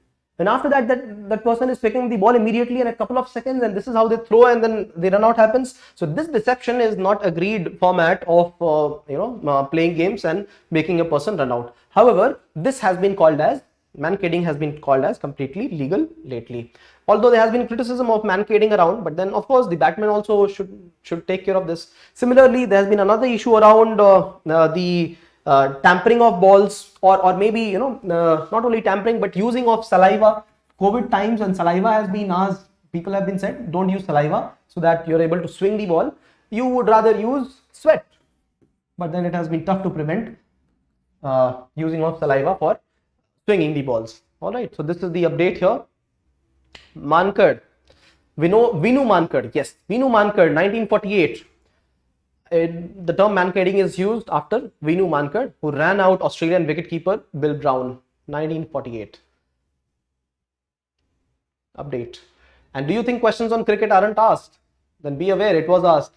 and after that, that person is picking the ball immediately in a couple of seconds, and this is how they throw, and then the run out happens. So this deception is not agreed format of playing games and making a person run out. However, this has been called as mankading has been called as completely legal lately. Although there has been criticism of mankading around, but then of course the batsman also should take care of this. Similarly, there has been another issue around the tampering of balls, or maybe not only tampering but using of saliva. COVID times when saliva has been asked, people have been said don't use saliva so that you're able to swing the ball. You would rather use sweat, but then it has been tough to prevent using of saliva for swinging the balls. All right, so this is the update here. Mankad, Vinu Mankad, yes, Vinu Mankad, 1948. The term mankading is used after Vinu Mankad, who ran out Australian wicketkeeper Bill Brown, 1948. Update. And do you think questions on cricket aren't asked? Then be aware, it was asked.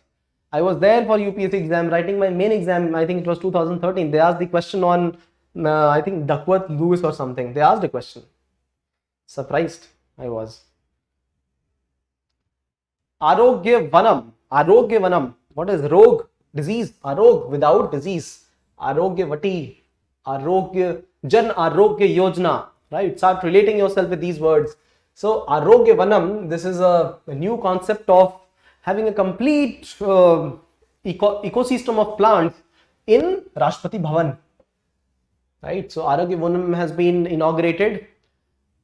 I was there for UPSC exam, writing my main exam, I think it was 2013. They asked the question on, I think Duckworth Lewis or something. They asked a question. Surprised I was. Arogya Vanam. What is rog? Disease. Arog, without disease. Arogya Vati. Arogya Jan Arogya Yojana. Right? Start relating yourself with these words. So Arogya Vanam, this is a new concept of having a complete ecosystem of plants in Rashtrapati Bhavan. Right? So Arogya Vanam has been inaugurated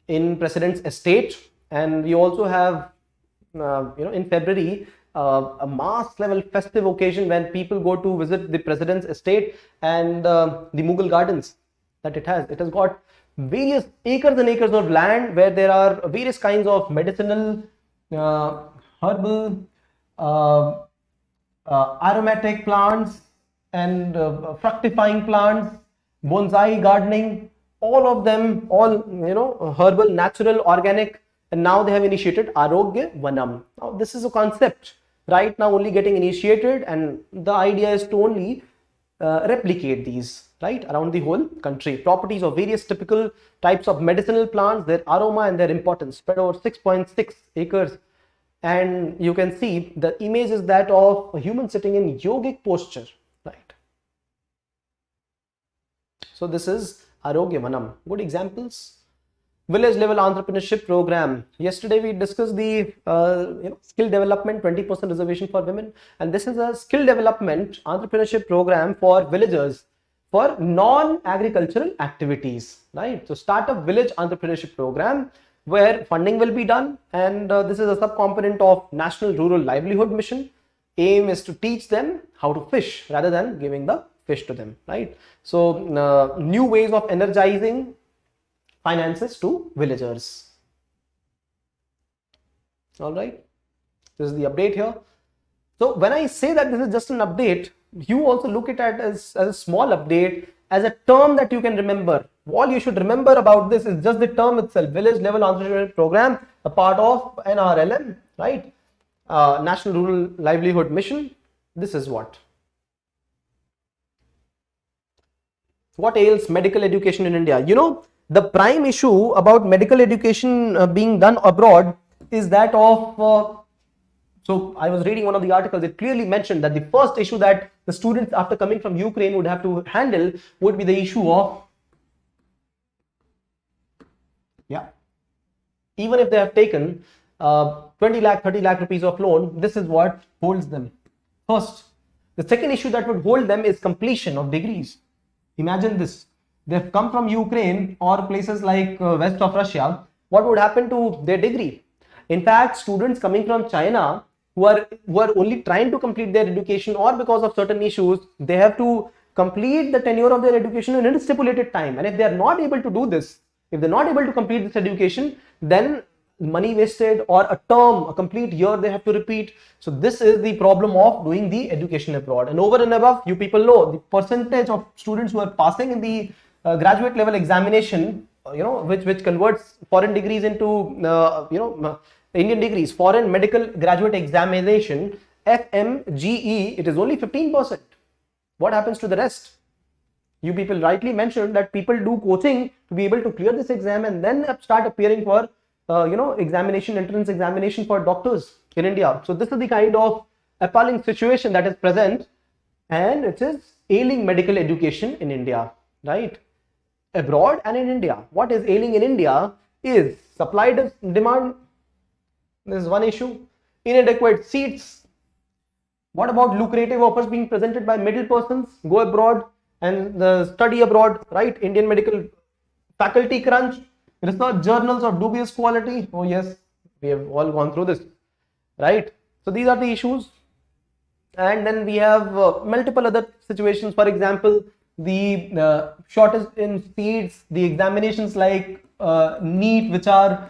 in President's estate, and we also have in February a mass level festive occasion when people go to visit the President's estate and the Mughal gardens that it has. It has got various acres and acres of land where there are various kinds of medicinal, herbal, aromatic plants and fructifying plants, bonsai gardening, all of them, all herbal, natural, organic, and now they have initiated Arogya Vanam. Now this is a concept right now only getting initiated, and the idea is to only replicate these right around the whole country. Properties of various typical types of medicinal plants, their aroma and their importance, spread over 6.6 acres. And you can see the image is that of a human sitting in yogic posture, right? So this is Arogya Vanam. Good examples. Village level entrepreneurship program. Yesterday we discussed the skill development, 20% reservation for women, and this is a skill development entrepreneurship program for villagers for non-agricultural activities, right? So startup village entrepreneurship program where funding will be done, and this is a subcomponent of National Rural Livelihood Mission. Aim is to teach them how to fish rather than giving the fish to them, right? So new ways of energizing finances to villagers. All right, this is the update here. So when I say that this is just an update, you also look at it as a small update, as a term that you can remember. All you should remember about this is just the term itself, village level entrepreneurship program, a part of NRLM, right? National Rural Livelihood Mission. This is what ails medical education in India. You know, the prime issue about medical education being done abroad is that of so I was reading one of the articles, it clearly mentioned that the first issue that the students after coming from Ukraine would have to handle would be the issue of, even if they have taken 20 lakh, 30 lakh rupees of loan, this is what holds them. First, the second issue that would hold them is completion of degrees. Imagine this. They've come from Ukraine or places like west of Russia. What would happen to their degree? In fact, students coming from China who are only trying to complete their education, or because of certain issues, they have to complete the tenure of their education in a stipulated time. And if they are not able to do this, if they're not able to complete this education, then money wasted, or a term, a complete year they have to repeat. So this is the problem of doing the education abroad. And over and above, you people know the percentage of students who are passing in the graduate level examination, which converts foreign degrees into Indian degrees, foreign medical graduate examination, FMGE, it is only 15%. What happens to the rest? You people rightly mentioned that people do coaching to be able to clear this exam and then start appearing for entrance examination for doctors in India. So this is the kind of appalling situation that is present, and it is ailing medical education in India, right? Abroad and in India. What is ailing in India is supply demand. This is one issue. Inadequate seats. What about lucrative offers being presented by middle persons? Go abroad and study abroad, right? Indian medical faculty crunch, research journals of dubious quality. Oh yes, we have all gone through this, right? So these are the issues. And then we have multiple other situations. For example, the shortage in seats, the examinations like NEET, which are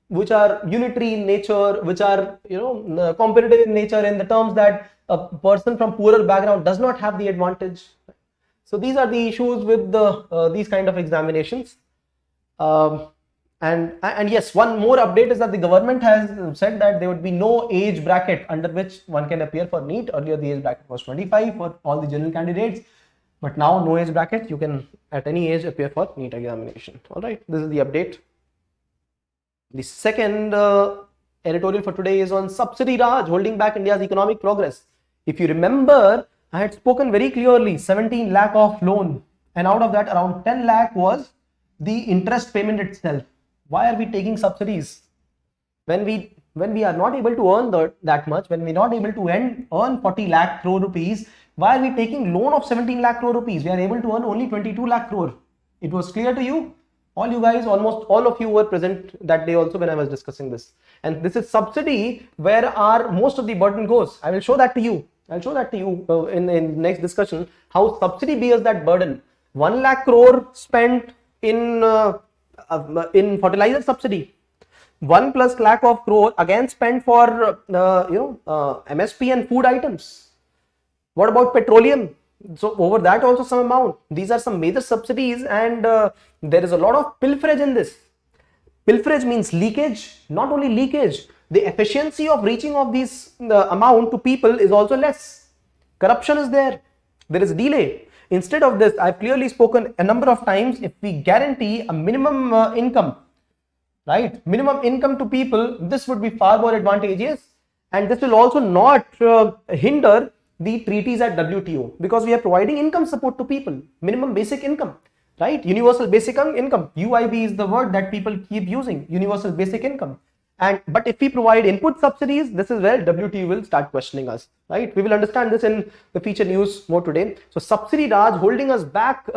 which are unitary in nature, which are competitive in nature, in the terms that a person from poorer background does not have the advantage. So these are the issues with these kind of examinations. And yes, one more update is that the government has said that there would be no age bracket under which one can appear for NEET. Earlier the age bracket was 25 for all the general candidates, but now no age bracket. You can at any age appear for NEET examination. All right, this is the update. The second editorial for today is on Subsidy Raj, holding back India's economic progress. If you remember, I had spoken very clearly, 17 lakh of loan, and out of that around 10 lakh was the interest payment itself. Why are we taking subsidies when we are not able to earn that much, when we are not able to earn 40 lakh crore rupees? Why are we taking loan of 17 lakh crore rupees? We are able to earn only 22 lakh crore. It was clear to you? All you guys, almost all of you were present that day also when I was discussing this. And this is subsidy where most of the burden goes. I will show that to you. I'll show that to you in next discussion, how subsidy bears that burden. 1 lakh crore spent in fertilizer subsidy. 1 plus lakh of crore again spent for MSP and food items. What about petroleum? So over that also some amount. These are some major subsidies, and there is a lot of pilferage in this. Pilferage means leakage. Not only leakage, the efficiency of reaching of these amount to people is also less. Corruption is there. There is delay. Instead of this, I've clearly spoken a number of times, if we guarantee a minimum income, right? Minimum income to people, this would be far more advantageous, and this will also not hinder the treaties at WTO, because we are providing income support to people, minimum basic income, right? Universal basic income, UIB is the word that people keep using, universal basic income. But if we provide input subsidies, this is where WTO will start questioning us, right? We will understand this in the feature news more today. So Subsidy Raj holding us back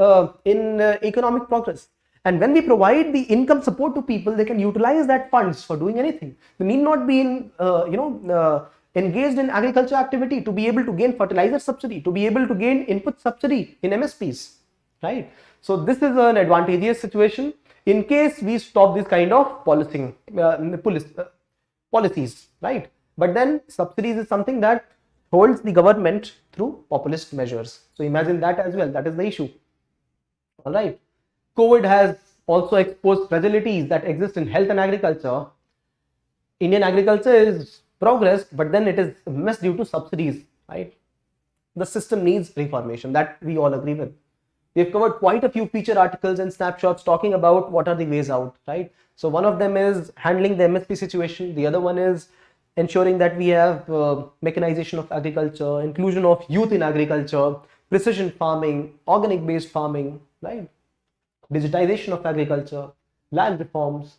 in economic progress. And when we provide the income support to people, they can utilize that funds for doing anything. They need not be in, engaged in agriculture activity to be able to gain fertilizer subsidy, to be able to gain input subsidy in MSPs, right? So this is an advantageous situation in case we stop this kind of policies, right? But then subsidies is something that holds the government through populist measures. So imagine that as well. That is the issue. All right. COVID has also exposed fragilities that exist in health and agriculture. Indian agriculture is progressed, but then it is messed due to subsidies, right? The system needs reformation, that we all agree with. We've covered quite a few feature articles and snapshots talking about what are the ways out, right? So one of them is handling the MSP situation. The other one is ensuring that we have mechanization of agriculture, inclusion of youth in agriculture, precision farming, organic based farming, right? Digitization of agriculture, land reforms.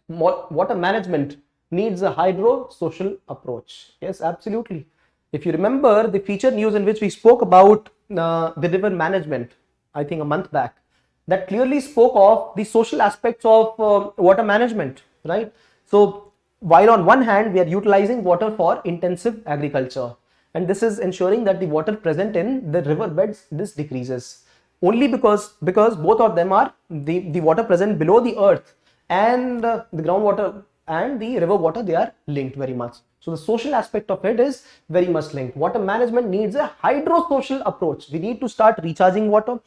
Water management needs a hydro-social approach. Yes, absolutely. If you remember the feature news in which we spoke about the river management, I think a month back, that clearly spoke of the social aspects of water management, right? So while on one hand we are utilizing water for intensive agriculture, and this is ensuring that the water present in the river beds, this decreases only because both of them are the water present below the earth and the groundwater and the river water, they are linked very much. So the social aspect of it is very much linked. Water management needs a hydro-social approach. We need to start recharging water.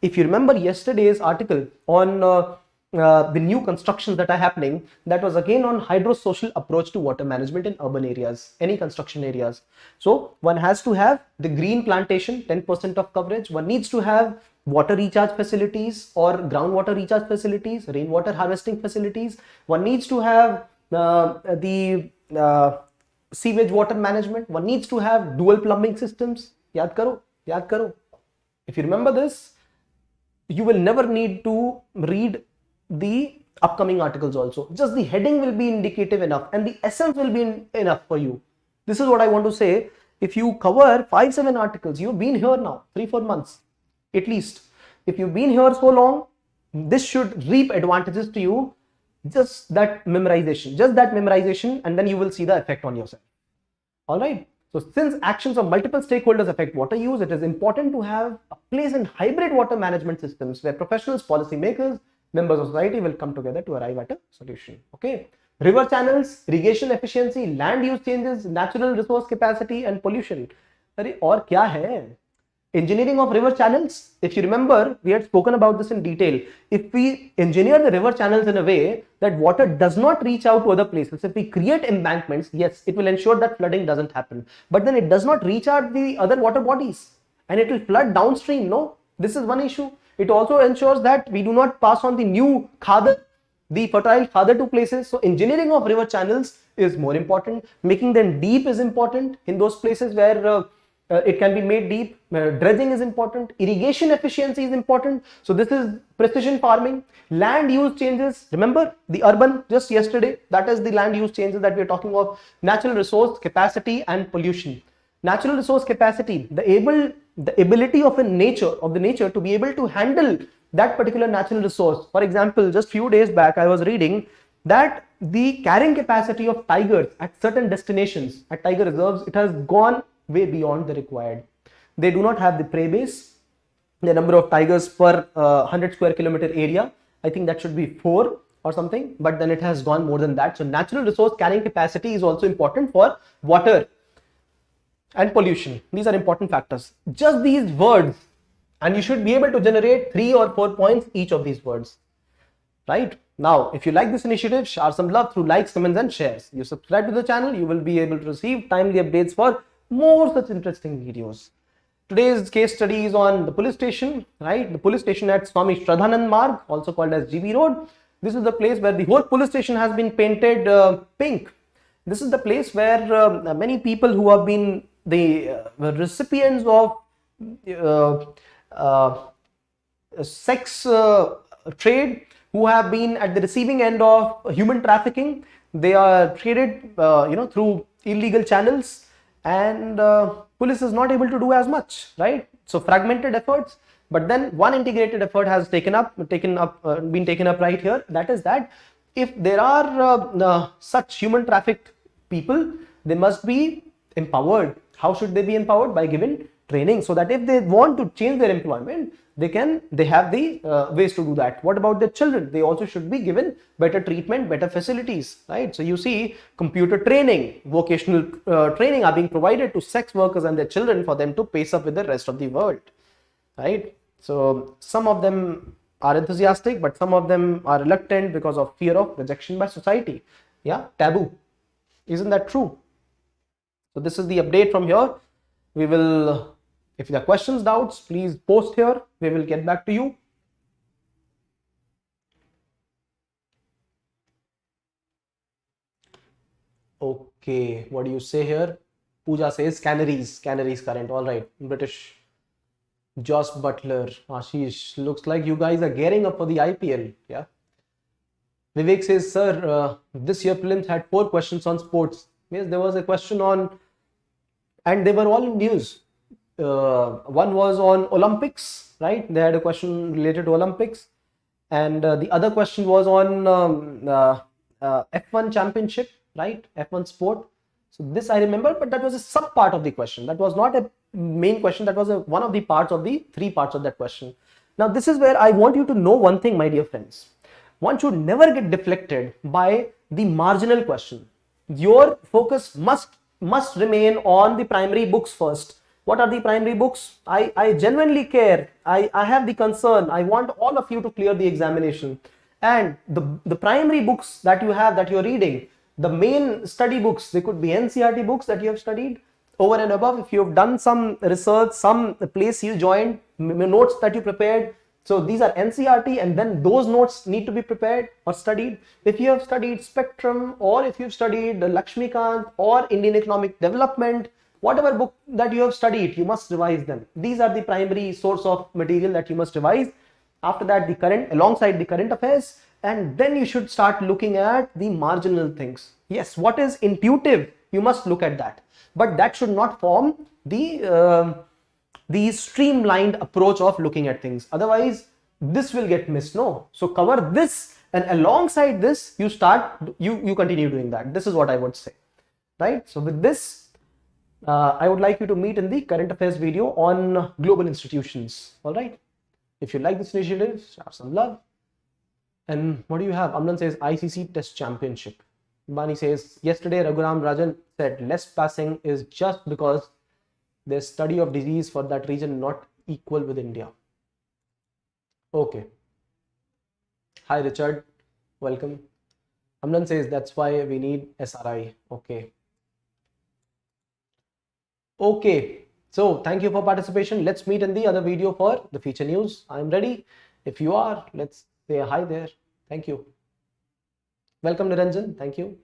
If you remember yesterday's article on the new constructions that are happening, that was again on hydro-social approach to water management in urban areas, any construction areas. So one has to have the green plantation, 10% of coverage. One needs to have water recharge facilities or groundwater recharge facilities, rainwater harvesting facilities. One needs to have the sewage water management. One needs to have dual plumbing systems. Yaad karo, yaad karo. If you remember this, you will never need to read the upcoming articles also. Just the heading will be indicative enough and the essence will be enough for you. This is what I want to say. If you cover 5-7 articles, you've been here now 3-4 months at least. If you've been here so long, this should reap advantages to you. Just that memorization, and then you will see the effect on yourself. All right. So since actions of multiple stakeholders affect water use, it is important to have a place in hybrid water management systems where professionals, policymakers, members of society will come together to arrive at a solution. Okay. River channels, irrigation efficiency, land use changes, natural resource capacity and pollution. Arey, aur kya hai? Engineering of river channels. If you remember, we had spoken about this in detail. If we engineer the river channels in a way that water does not reach out to other places, if we create embankments, yes, it will ensure that flooding doesn't happen. But then it does not reach out the other water bodies and it will flood downstream. No, this is one issue. It also ensures that we do not pass on the new khadar, the fertile khadar to places. So engineering of river channels is more important. Making them deep is important in those places where it can be made deep. Dredging is important. Irrigation efficiency is important. So this is precision farming. Land use changes. Remember the urban just yesterday, that is the land use changes that we are talking of. Natural resource capacity and pollution. Natural resource capacity, the ability of the nature to be able to handle that particular natural resource. For example, just few days back I was reading that the carrying capacity of tigers at certain destinations, at tiger reserves, it has gone way beyond the required. They do not have the prey base. The number of tigers per 100 square kilometer area, I think that should be 4 or something, but then it has gone more than that. So natural resource carrying capacity is also important for water and pollution. These are important factors. Just these words, and you should be able to generate 3 or 4 points each of these words, right? Now, if you like this initiative, share some love through likes, comments and shares. You subscribe to the channel, you will be able to receive timely updates for more such interesting videos. Today's case study is on the police station, right? The police station at Swami Shraddhanand Marg, also called as GB Road. This is the place where the whole police station has been painted pink. This is the place where many people who have been the recipients of sex trade, who have been at the receiving end of human trafficking, they are traded through illegal channels, and police is not able to do as much, right? So fragmented efforts, but then one integrated effort has been taken up right here. That is that if there are such human trafficked people, they must be empowered. How should they be empowered? By given training, so that if they want to change their employment, they have the ways to do that. What about their children? They also should be given better treatment, better facilities, right? So you see, computer training, vocational training are being provided to sex workers and their children for them to pace up with the rest of the world, right? So some of them are enthusiastic, but some of them are reluctant because of fear of rejection by society. Yeah, taboo. Isn't that true? So this is the update from here. We will, if there are questions, doubts, please post here. We will get back to you. Okay, what do you say here? Pooja says canaries current. All right, British. Josh Butler, Ashish, looks like you guys are gearing up for the IPL. Yeah. Vivek says, sir, this year prelims had 4 questions on sports. Yes, there was a question on, and they were all in news. One was on Olympics, right? They had a question related to Olympics, and the other question was on F1 championship, right? F1 sport. So this I remember, but that was a sub part of the question. That was not a main question. That was one of the parts of the 3 parts of that question. Now this is where I want you to know one thing, my dear friends. One should never get deflected by the marginal question. Your focus must remain on the primary books first. What are the primary books? I genuinely care. I have the concern. I want all of you to clear the examination. And the primary books that you have, that you're reading, the main study books, they could be NCERT books that you have studied. Over and above, if you have done some research, some place you joined, notes that you prepared, so these are NCERT, and then those notes need to be prepared or studied. If you have studied Spectrum, or if you've studied Lakshmikant or Indian Economic Development, whatever book that you have studied, you must revise them. These are the primary source of material that you must revise. After that, alongside the current affairs, and then you should start looking at the marginal things. Yes, what is intuitive, you must look at that, but that should not form the streamlined approach of looking at things. Otherwise, this will get missed. No, so cover this, and alongside this, you continue doing that. This is what I would say, right? So with this, I would like you to meet in the current affairs video on global institutions. All right. If you like this initiative, share some love. And what do you have? Amlan says ICC Test Championship. Bani says, yesterday Raghuram Rajan said less passing is just because their study of disease for that region not equal with India. Okay. Hi Richard, welcome. Amlan says that's why we need SRI. Okay. Okay. So thank you for participation. Let's meet in the other video for the feature news. I'm ready. If you are, let's say hi there. Thank you. Welcome Niranjan. Thank you.